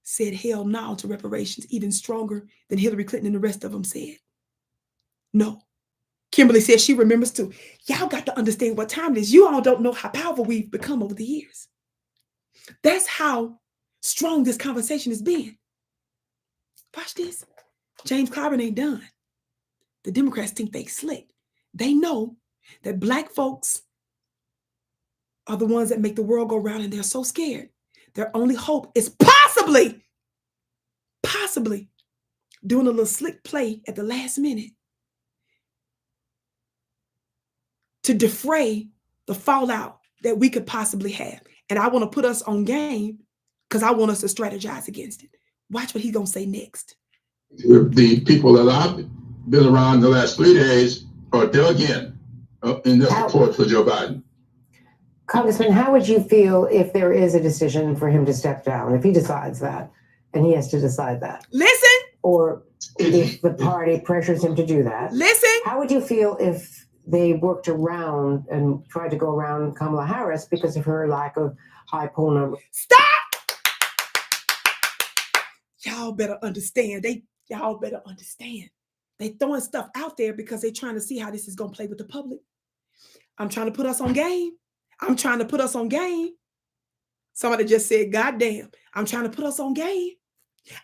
said hell no to reparations, even stronger than Hillary Clinton and the rest of them said. No. Kimberly said she remembers too. Y'all got to understand what time it is. You all don't know how powerful we've become over the years. That's how strong this conversation has been. Watch this. James Clyburn ain't done. The Democrats think they slick. They know that black folks are the ones that make the world go round, and they're so scared. Their only hope is possibly doing a little slick play at the last minute to defray the fallout that we could possibly have. And I want to put us on game because I want us to strategize against it. Watch what he's going to say next. The people that I've been around the last 3 days are dug in their support for Joe Biden. Congressman, how would you feel if there is a decision for him to step down, if he decides that, and he has to decide that? Listen. Or if the party pressures him to do that. Listen. How would you feel if they worked around and tried to go around Kamala Harris because of her lack of high poll numbers? Stop! Y'all better understand. Y'all better understand. They throwing stuff out there because they're trying to see how this is going to play with the public. I'm trying to put us on game. Somebody just said, God damn, I'm trying to put us on game.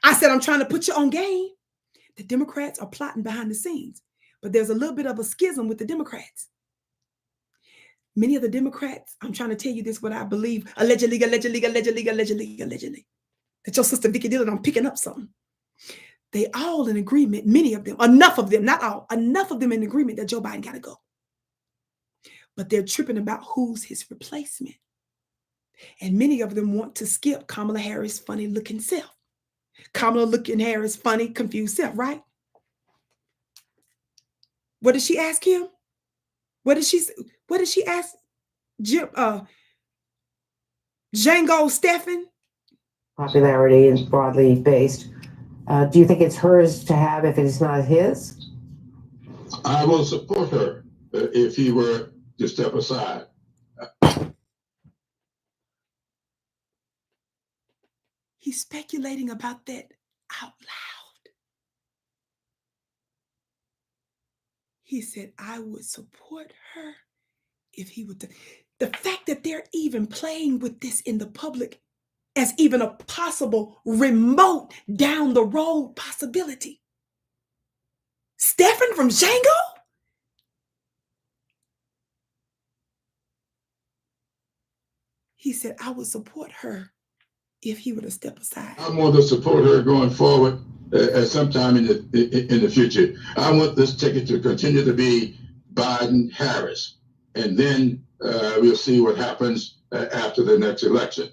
I said, I'm trying to put you on game. The Democrats are plotting behind the scenes, but there's a little bit of a schism with the Democrats. Many of the Democrats, I'm trying to tell you this, what I believe, allegedly, that your sister Vicki Dillard, I'm picking up something. They all in agreement, many of them, enough of them, not all, enough of them in agreement that Joe Biden got to go. But they're tripping about who's his replacement. And many of them want to skip Kamala Harris' funny looking self. Kamala looking Harris' funny, confused self, right? What did she ask him? What did she ask Django Stephan? Popularity is broadly based. Do you think it's hers to have if it's not his? I will support her if he were to step aside. He's speculating about that out loud. He said, I would support her if he would. The fact that they're even playing with this in the public as even a possible remote down the road possibility. Stephan from Django? He said, I would support her if he were to step aside. I want to support her going forward at some time in the future. I want this ticket to continue to be Biden-Harris, and then we'll see what happens after the next election.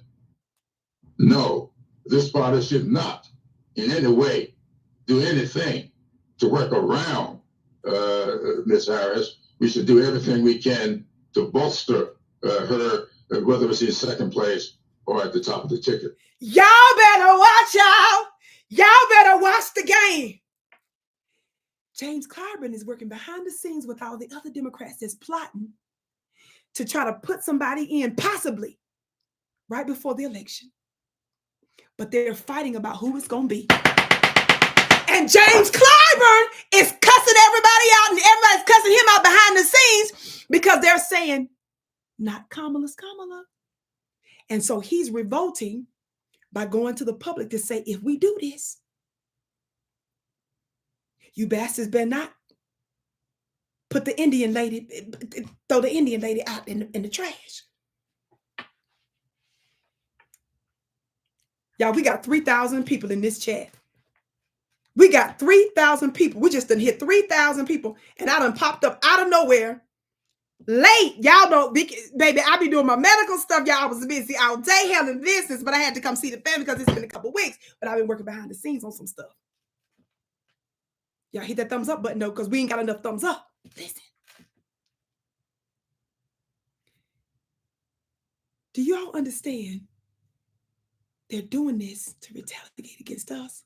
No, this party should not in any way do anything to work around Ms. Harris. We should do everything we can to bolster her, whether it's in second place or at the top of the ticket. Y'all better watch out. Y'all better watch the game. James Clyburn is working behind the scenes with all the other Democrats that's plotting to try to put somebody in, possibly right before the election. But they're fighting about who it's going to be. And James Clyburn is cussing everybody out, and everybody's cussing him out behind the scenes because they're saying, not Kamala's Kamala. And so he's revolting by going to the public to say, if we do this, you bastards better not put the Indian lady, throw the Indian lady out in the trash. Y'all, we got 3,000 people in this chat. We got 3,000 people. We just done hit 3,000 people, and I done popped up out of nowhere late. Y'all know, baby, I be doing my medical stuff. Y'all, I was busy all day handling business, but I had to come see the family because it's been a couple weeks, but I've been working behind the scenes on some stuff. Y'all hit that thumbs up button though, because we ain't got enough thumbs up. Listen. Do you all understand? They're doing this to retaliate against us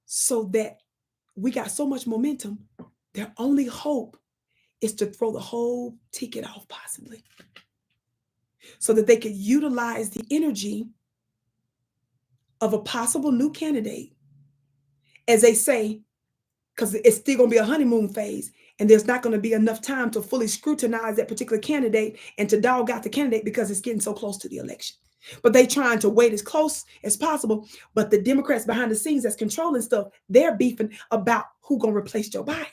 so that we got so much momentum. Their only hope is to throw the whole ticket off, possibly, so that they could utilize the energy of a possible new candidate, as they say, because it's still going to be a honeymoon phase, and there's not going to be enough time to fully scrutinize that particular candidate and to dog out the candidate because it's getting so close to the election. But they trying to wait as close as possible. But the Democrats behind the scenes that's controlling stuff, they're beefing about who going to replace Joe Biden.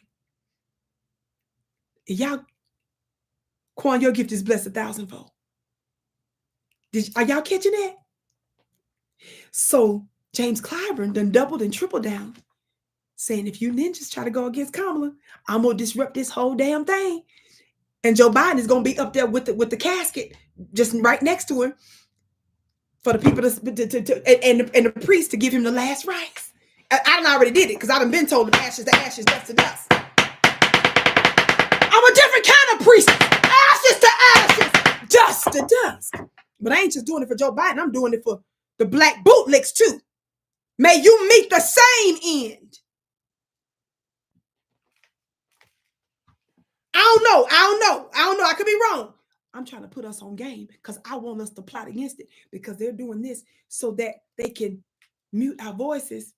Y'all, Quan, your gift is blessed 1,000-fold. Are y'all catching that? So James Clyburn done doubled and tripled down, saying if you ninjas try to go against Kamala, I'm going to disrupt this whole damn thing. And Joe Biden is going to be up there with the casket, just right next to him, for the people and the priest to give him the last rites. I done already did it because I done been told the ashes to ashes, dust to dust. I'm a different kind of priest. Ashes to ashes, dust to dust. But I ain't just doing it for Joe Biden. I'm doing it for the black bootlicks too. May you meet the same end. I don't know. I could be wrong. I'm trying to put us on game because I want us to plot against it, because they're doing this so that they can mute our voices,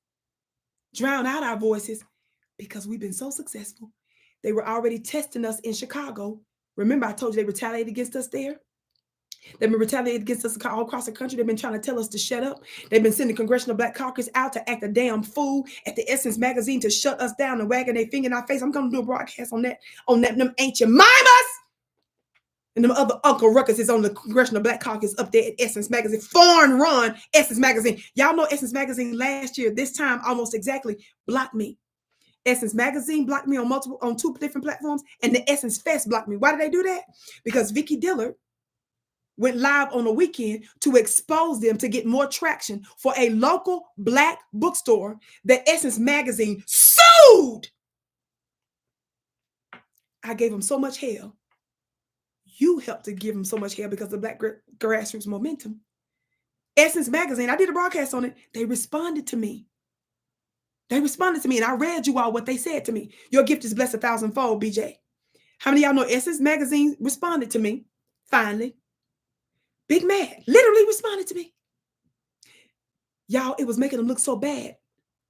drown out our voices, because we've been so successful. They were already testing us in Chicago. Remember, I told you they retaliated against us there? They've been retaliating against us all across the country. They've been trying to tell us to shut up. They've been sending Congressional Black Caucus out to act a damn fool at the Essence magazine to shut us down and wagging their finger in our face. I'm going to do a broadcast on that, them ancient mimas. And them other Uncle Ruckus is on the Congressional Black Caucus up there at Essence magazine. Foreign run Essence magazine. Y'all know Essence magazine last year, this time almost exactly, blocked me. Essence magazine blocked me on 2 different platforms, and the Essence Fest blocked me. Why did they do that? Because Vicki Dillard went live on the weekend to expose them, to get more traction for a local black bookstore that Essence magazine sued. I gave them so much hell. You helped to give them so much hell because of Black grassroots momentum. Essence magazine, I did a broadcast on it. They responded to me. And I read you all what they said to me. Your gift is blessed 1,000-fold, BJ. How many of y'all know Essence magazine responded to me? Finally. Big mad. Literally responded to me. Y'all, it was making them look so bad.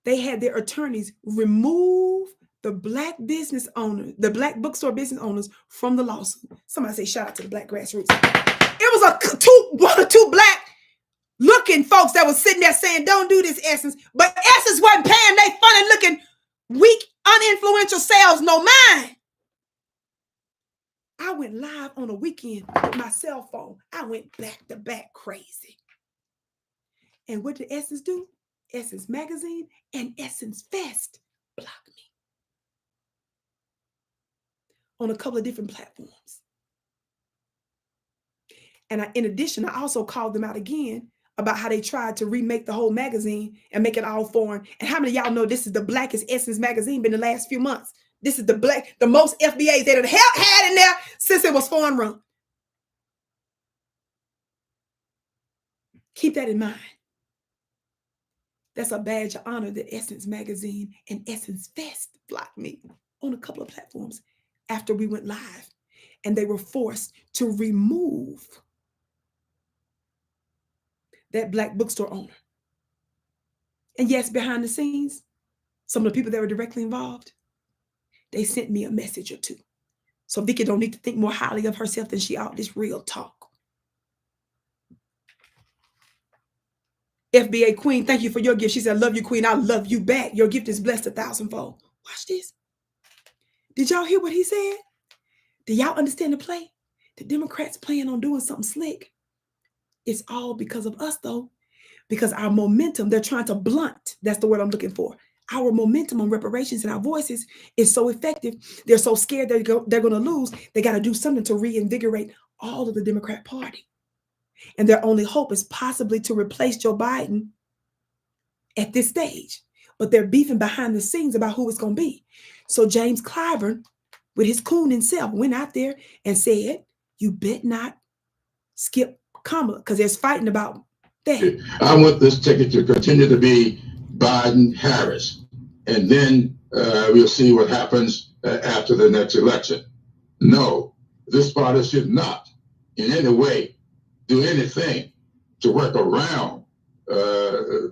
They had their attorneys remove the black business owners, the black bookstore business owners from the lawsuit. Somebody say shout out to the black grassroots. It was one or two black looking folks that was sitting there saying, don't do this, Essence. But Essence wasn't paying they funny looking, weak, uninfluential sales no mind. I went live on a weekend with my cell phone. I went back to back crazy. And what did Essence do? Essence Magazine and Essence Fest blocked me on a couple of different platforms. And in addition, I also called them out again about how they tried to remake the whole magazine and make it all foreign. And how many of y'all know this is the blackest Essence magazine been the last few months? This is the most FBAs that had in there since it was foreign run. Keep that in mind. That's a badge of honor that Essence Magazine and Essence Fest blocked me on a couple of platforms after we went live. And they were forced to remove that Black bookstore owner. And yes, behind the scenes, some of the people that were directly involved, they sent me a message or two. So Vicki don't need to think more highly of herself than she ought. This real talk. FBA Queen, thank you for your gift. She said, love you, Queen. I love you back. Your gift is blessed 1,000-fold. Watch this. Did y'all hear what he said? Do y'all understand the play? The Democrats plan on doing something slick. It's all because of us, though. Because our momentum, they're trying to blunt. That's the word I'm looking for. Our momentum on reparations and our voices is so effective. They're so scared they're going to lose. They got to do something to reinvigorate all of the Democrat Party. And their only hope is possibly to replace Joe Biden at this stage. But they're beefing behind the scenes about who it's going to be. So James Clyburn, with his coon himself, went out there and said, you bet not skip Kamala, because there's fighting about that. I want this ticket to continue to be Biden-Harris. And then we'll see what happens after the next election. No, this party should not in any way do anything to work around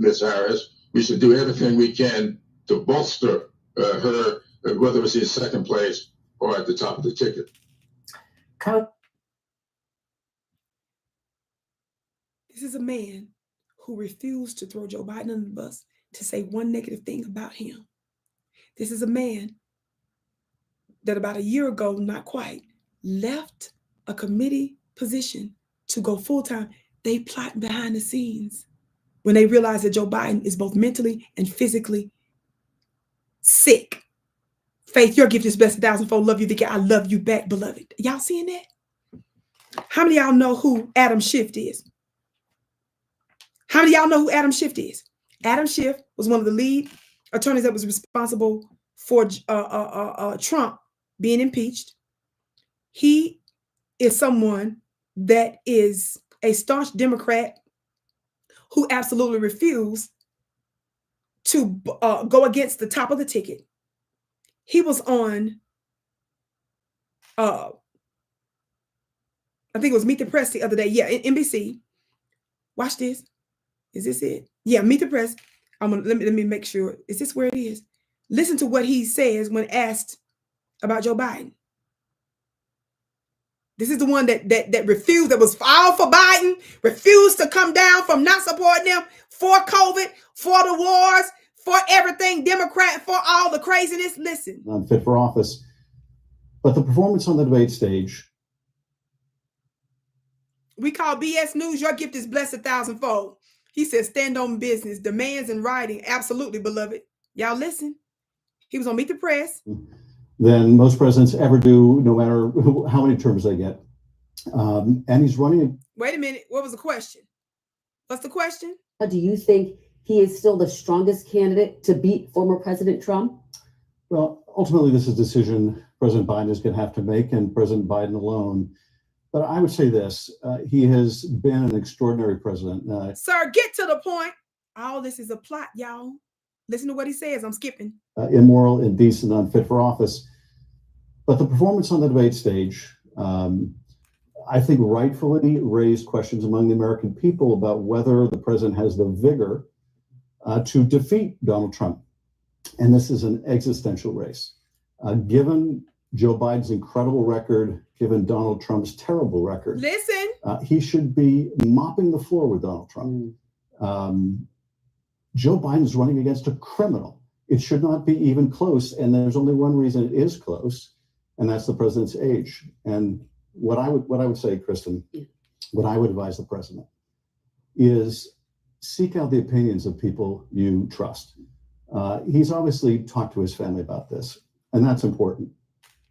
Ms. Harris. We should do everything we can to bolster her, whether it's in second place or at the top of the ticket. This is a man who refused to throw Joe Biden under the bus, to say one negative thing about him. This is a man that about a year ago, not quite, left a committee position to go full-time. They plot behind the scenes when they realize that Joe Biden is both mentally and physically sick. Faith, your gift is blessed 1,000-fold. Love you, Vicki. I love you back, beloved. Y'all seeing that? How many of y'all know who Adam Schiff is? How many of y'all know who Adam Schiff is? Adam Schiff was one of the lead attorneys that was responsible for Trump being impeached. He is someone that is a staunch Democrat who absolutely refused to go against the top of the ticket. He was on, I think it was Meet the Press the other day. Yeah, NBC. Watch this. Is this it? Yeah, Meet the Press. Let me make sure. Is this where it is? Listen to what he says when asked about Joe Biden. This is the one that refused, that was all for Biden, refused to come down from not supporting them, for COVID, for the wars, for everything Democrat, for all the craziness. Listen. Unfit for office. But the performance on the debate stage. We call BS News. Your gift is blessed 1,000-fold. He says, stand on business, demands in writing. Absolutely, beloved. Y'all listen. He was on Meet the Press. Than most presidents ever do, no matter how many terms they get. And he's running. Wait a minute. What was the question? What's the question? Do you think he is still the strongest candidate to beat former President Trump? Well, ultimately, this is a decision President Biden is going to have to make, and President Biden alone. But I would say this, he has been an extraordinary president. Sir, get to the point. All this is a plot, y'all. Listen to what he says. I'm skipping. Immoral, indecent, unfit for office. But the performance on the debate stage, I think rightfully raised questions among the American people about whether the president has the vigor to defeat Donald Trump. And this is an existential race. Given Joe Biden's incredible record, given Donald Trump's terrible record, listen, he should be mopping the floor with Donald Trump. Joe Biden is running against a criminal. It should not be even close. And there's only one reason it is close, and that's the president's age. And what I would say, Kristen, what I would advise the president is seek out the opinions of people you trust. He's obviously talked to his family about this, and that's important.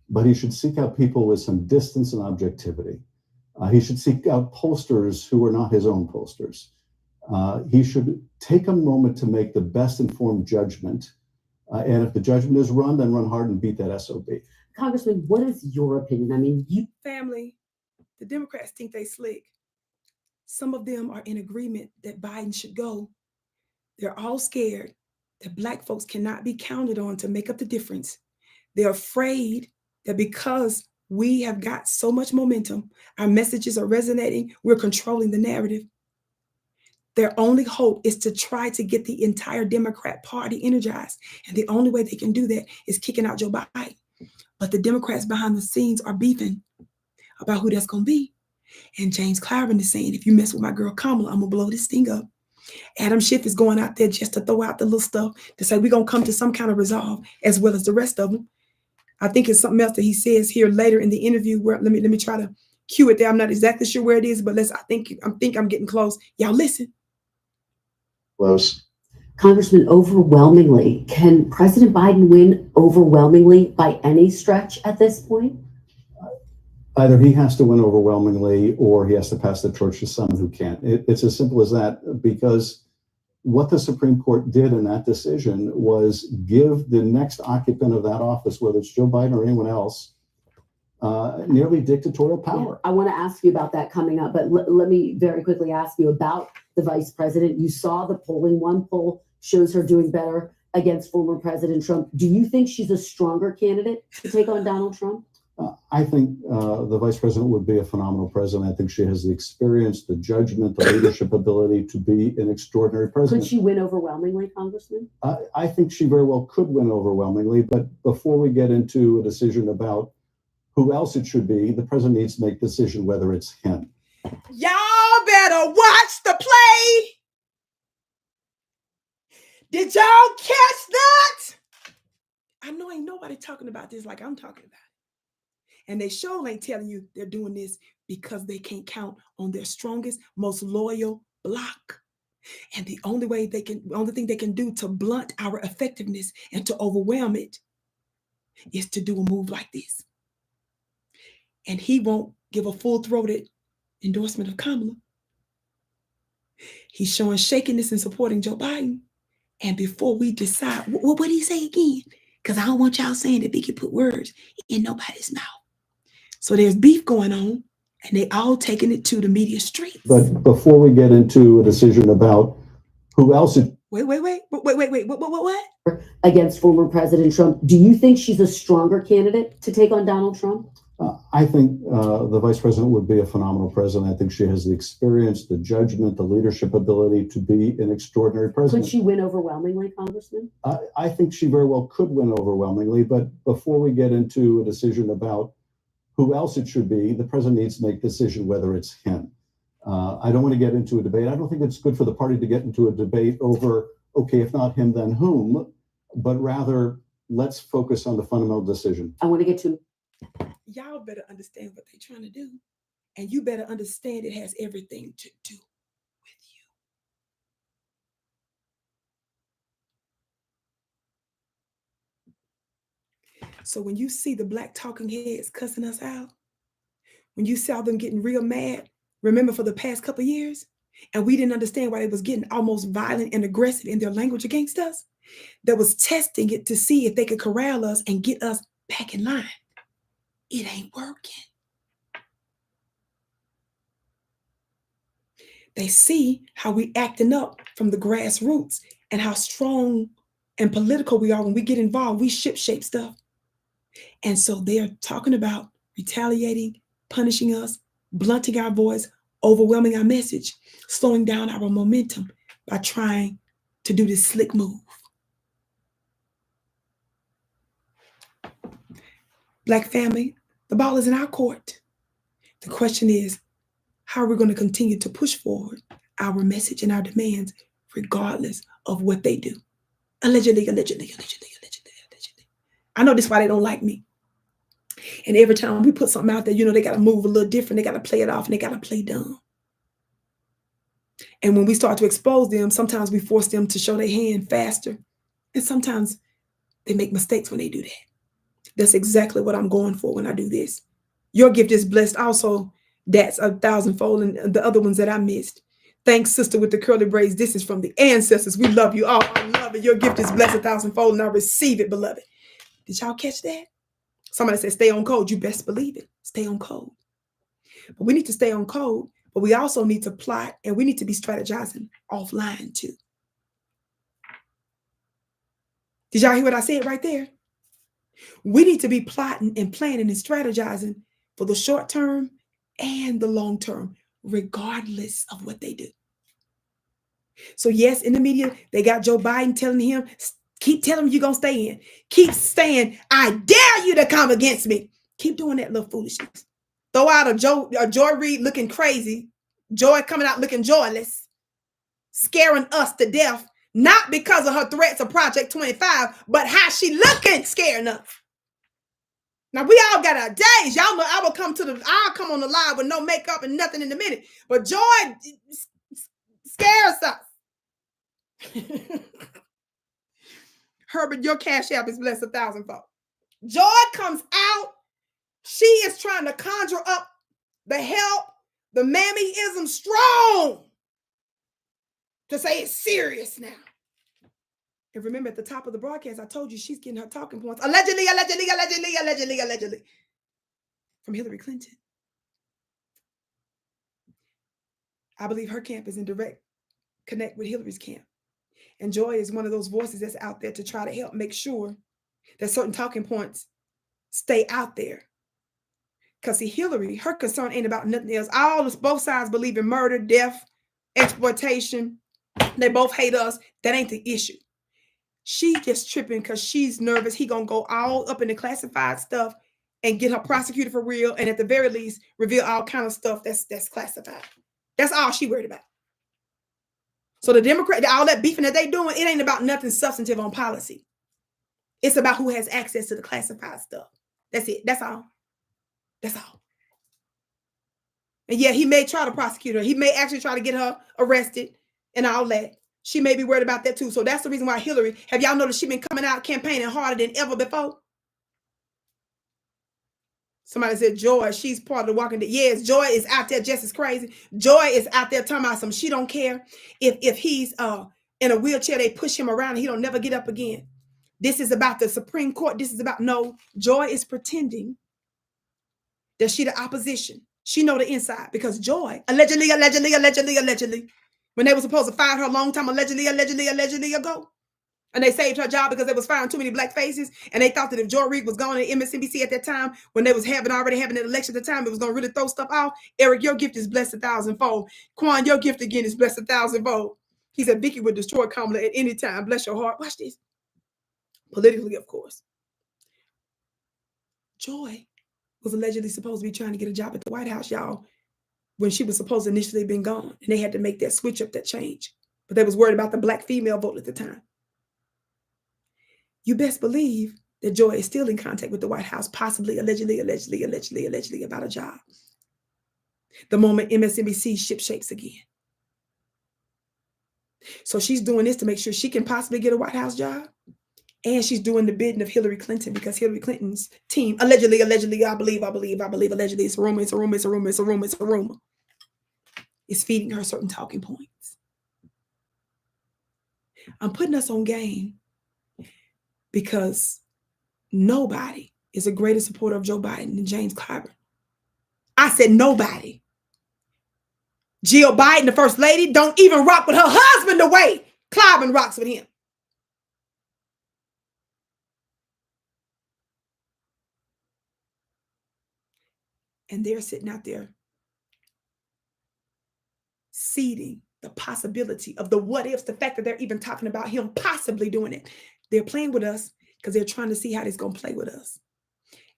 But he should seek out people with some distance and objectivity. He should seek out pollsters who are not his own pollsters. He should take a moment to make the best informed judgment And if the judgment is run, then run hard and beat that SOB. Congressman, what is your opinion? I mean, you Family, the Democrats think they slick. Some of them are in agreement that Biden should go. They're all scared that Black folks cannot be counted on to make up the difference. They're afraid that because we have got so much momentum, our messages are resonating, we're controlling the narrative. Their only hope is to try to get the entire Democrat Party energized. And the only way they can do that is kicking out Joe Biden. But the Democrats behind the scenes are beefing about who that's going to be. And James Clyburn is saying, if you mess with my girl Kamala, I'm going to blow this thing up. Adam Schiff is going out there just to throw out the little stuff to say we're going to come to some kind of resolve, as well as the rest of them. I think it's something else that he says here later in the interview where let me try to cue it there. I'm not exactly sure where it is, but I think I'm getting close. Y'all listen. Close. Congressman, overwhelmingly, can President Biden win overwhelmingly by any stretch at this point? Either he has to win overwhelmingly or he has to pass the torch to someone who can't. It's as simple as that, because what the Supreme Court did in that decision was give the next occupant of that office, whether it's Joe Biden or anyone else, nearly dictatorial power. Yeah, I want to ask you about that coming up, but let me very quickly ask you about the vice president. You saw the polling. One poll shows her doing better against former President Trump. Do you think she's a stronger candidate to take on Donald Trump? I think the vice president would be a phenomenal president. I think she has the experience, the judgment, the leadership ability to be an extraordinary president. Could she win overwhelmingly, Congressman? I think she very well could win overwhelmingly. But before we get into a decision about who else it should be, the president needs to make the decision whether it's him. Y'all better watch the play. Did y'all catch that? I know ain't nobody talking about this like I'm talking about it. And they sure ain't telling you they're doing this because they can't count on their strongest, most loyal bloc. And the only thing they can do to blunt our effectiveness and to overwhelm it is to do a move like this. And he won't give a full-throated endorsement of Kamala. He's showing shakiness in supporting Joe Biden. And before we decide, what did he say again? Because I don't want y'all saying that Vicki put words in nobody's mouth. So there's beef going on, and they all taking it to the media streets. But before we get into a decision about who else it... Wait, what? Against former President Trump. Do you think she's a stronger candidate to take on Donald Trump? I think the vice president would be a phenomenal president. I think she has the experience, the judgment, the leadership ability to be an extraordinary president. Could she win overwhelmingly, Congressman? I think she very well could win overwhelmingly. But before we get into a decision about who else it should be, the president needs to make a decision whether it's him. I don't want to get into a debate. I don't think it's good for the party to get into a debate over, okay, if not him, then whom? But rather, let's focus on the fundamental decision. I want to get to... Y'all better understand what they're trying to do. And you better understand it has everything to do with you. So when you see the black talking heads cussing us out, when you saw them getting real mad, remember for the past couple of years, and we didn't understand why they was getting almost violent and aggressive in their language against us, that was testing it to see if they could corral us and get us back in line. It ain't working. They see how we acting up from the grassroots and how strong and political we are when we get involved. We ship-shape stuff. And so they're talking about retaliating, punishing us, blunting our voice, overwhelming our message, slowing down our momentum by trying to do this slick move. Black family, the ball is in our court. The question is, how are we going to continue to push forward our message and our demands regardless of what they do? Allegedly. I know this is why they don't like me. And every time we put something out there, they got to move a little different. They got to play it off and they got to play dumb. And when we start to expose them, sometimes we force them to show their hand faster. And sometimes they make mistakes when they do that. That's exactly what I'm going for when I do this. Your gift is blessed also. That's 1,000-fold, and the other ones that I missed. Thanks, sister with the curly braids. This is from the ancestors. We love you all. I love it. Your gift is blessed 1,000-fold, and I receive it, beloved. Did y'all catch that? Somebody said, stay on code. You best believe it. Stay on code. But we need to stay on code, but we also need to plot, and we need to be strategizing offline too. Did y'all hear what I said right there? We need to be plotting and planning and strategizing for the short term and the long term, regardless of what they do. So yes, in the media, they got Joe Biden telling him, keep telling him you're going to stay in. Keep saying, I dare you to come against me. Keep doing that little foolishness. Throw out a Joy Reid looking crazy. Joy coming out looking joyless. Scaring us to death. Not because of her threats of Project 25, but how she looking scaring us. Now, we all got our days. Y'all know I'll come on the live with no makeup and nothing in a minute. But Joy scares us. Herbert, your cash app is blessed 1,000-fold. Joy comes out. She is trying to conjure up the help, the mammyism strong to say it's serious now. And remember, at the top of the broadcast, I told you she's getting her talking points. Allegedly from Hillary Clinton. I believe her camp is in direct connect with Hillary's camp. And Joy is one of those voices that's out there to try to help make sure that certain talking points stay out there. Because see, Hillary, her concern ain't about nothing else. Both sides believe in murder, death, exploitation. They both hate us. That ain't the issue. She just tripping because she's nervous. He gonna go all up in the classified stuff and get her prosecuted for real, and at the very least reveal all kind of stuff that's classified. That's all she worried about. So the Democrat, all that beefing that they doing, it ain't about nothing substantive on policy. It's about who has access to the classified stuff. That's it. That's all. That's all. And yeah, he may try to prosecute her. He may actually try to get her arrested and all that. She may be worried about that too. So that's the reason why Hillary, have y'all noticed she's been coming out campaigning harder than ever before? Somebody said Joy, she's part of the Walking Dead. Yes, Joy is out there just as crazy. Joy is out there talking about something. She don't care if he's in a wheelchair, they push him around and he don't never get up again. This is about the Supreme Court. This is about, no, Joy is pretending that she the opposition. She know the inside because Joy, allegedly, when they were supposed to fire her a long time, allegedly ago, and they saved her job because they was firing too many black faces, and they thought that if Joy Reid was gone at MSNBC at that time, when they was already having an election at the time, it was going to really throw stuff off. Eric, your gift is blessed 1,000-fold. Quan, your gift again is blessed 1,000-fold. He said Vicki would destroy Kamala at any time. Bless your heart. Watch this. Politically, of course. Joy was allegedly supposed to be trying to get a job at the White House, y'all, when she was supposed to initially been gone. And they had to make that switch up, that change. But they was worried about the black female vote at the time. You best believe that Joy is still in contact with the White House, possibly, allegedly about a job. The moment MSNBC ship shakes again. So she's doing this to make sure she can possibly get a White House job. And she's doing the bidding of Hillary Clinton because Hillary Clinton's team, allegedly, I believe, allegedly, it's a rumor, is feeding her certain talking points. I'm putting us on game because nobody is a greater supporter of Joe Biden than James Clyburn. I said nobody. Jill Biden, the first lady, don't even rock with her husband the way Clyburn rocks with him. And they're sitting out there seeding the possibility of the what ifs, the fact that they're even talking about him possibly doing it. They're playing with us because they're trying to see how this is going to play with us.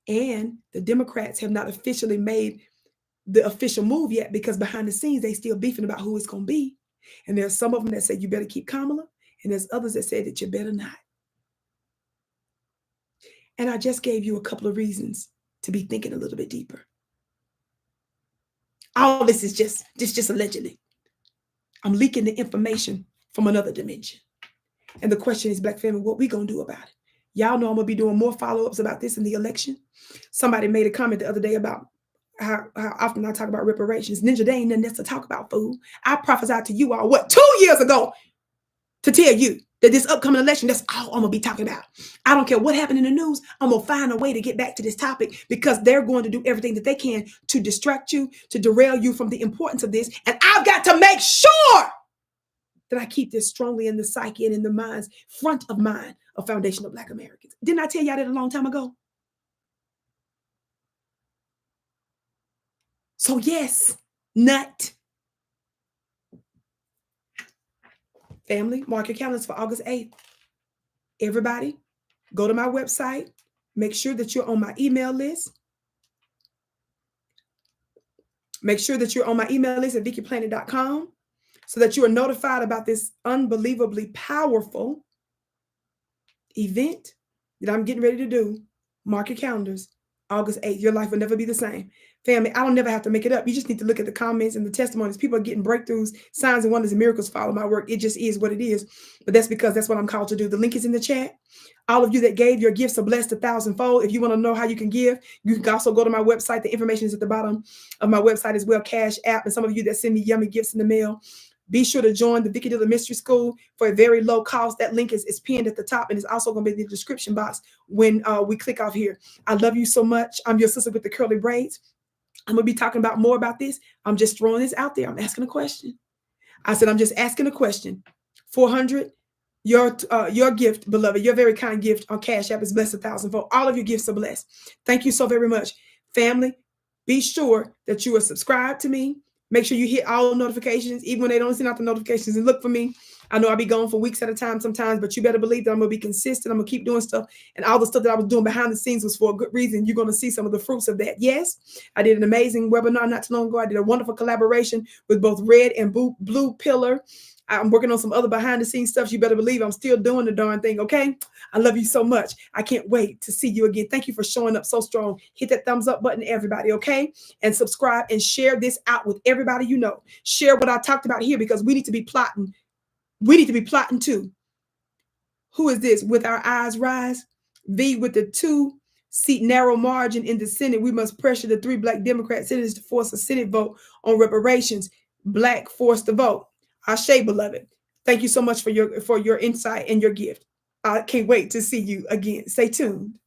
And the Democrats have not officially made the official move yet because behind the scenes, they still beefing about who it's going to be. And there's some of them that say you better keep Kamala. And there's others that say that you better not. And I just gave you a couple of reasons to be thinking a little bit deeper. All this is just allegedly. I'm leaking the information from another dimension. And the question is, Black family, what we going to do about it? Y'all know I'm going to be doing more follow-ups about this in the election. Somebody made a comment the other day about how often I talk about reparations. Ninja, there ain't nothing else to talk about, fool. I prophesied to you all, 2 years ago to tell you that this upcoming election, that's all I'm going to be talking about. I don't care what happened in the news. I'm going to find a way to get back to this topic because they're going to do everything that they can to distract you, to derail you from the importance of this. And I've got to make sure that I keep this strongly in the psyche and in the minds, front of mind of foundational Black Americans. Didn't I tell y'all that a long time ago? So yes, nut. Family, mark your calendars for August 8th. Everybody, go to my website. Make sure that you're on my email list. Make sure that you're on my email list at VickiPlanet.com so that you are notified about this unbelievably powerful event that I'm getting ready to do. Mark your calendars, August 8th. Your life will never be the same. Family, I don't never have to make it up. You just need to look at the comments and the testimonies. People are getting breakthroughs, signs and wonders and miracles follow my work. It just is what it is. But that's because that's what I'm called to do. The link is in the chat. All of you that gave your gifts are blessed 1,000-fold. If you want to know how you can give, you can also go to my website. The information is at the bottom of my website as well, Cash App. And some of you that send me yummy gifts in the mail, be sure to join the Vicki Dillard Mystery School for a very low cost. That link is pinned at the top and it's also going to be in the description box when we click off here. I love you so much. I'm your sister with the curly braids. I'm going to be talking about more about this. I'm just throwing this out there. I'm asking a question. I said, I'm just asking a question. 400, your gift, beloved, your very kind gift on Cash App is blessed 1,000-fold. All of your gifts are blessed. Thank you so very much. Family, be sure that you are subscribed to me. Make sure you hit all the notifications, even when they don't send out the notifications, and look for me. I know I'll be gone for weeks at a time sometimes, but you better believe that I'm going to be consistent. I'm going to keep doing stuff. And all the stuff that I was doing behind the scenes was for a good reason. You're going to see some of the fruits of that. Yes, I did an amazing webinar not too long ago. I did a wonderful collaboration with both Red and Blue Pillar. I'm working on some other behind the scenes stuff. You better believe I'm still doing the darn thing. Okay. I love you so much. I can't wait to see you again. Thank you for showing up so strong. Hit that thumbs up button, everybody. Okay. And subscribe and share this out with everybody you know. Share what I talked about here because we need to be plotting. We need to be plotting too. Who is this? With our eyes rise. V with the 2-seat narrow margin in the Senate. We must pressure the 3 Black Democrat senators to force a Senate vote on reparations. Black forced the vote. Ashe, beloved. Thank you so much for your insight and your gift. I can't wait to see you again. Stay tuned.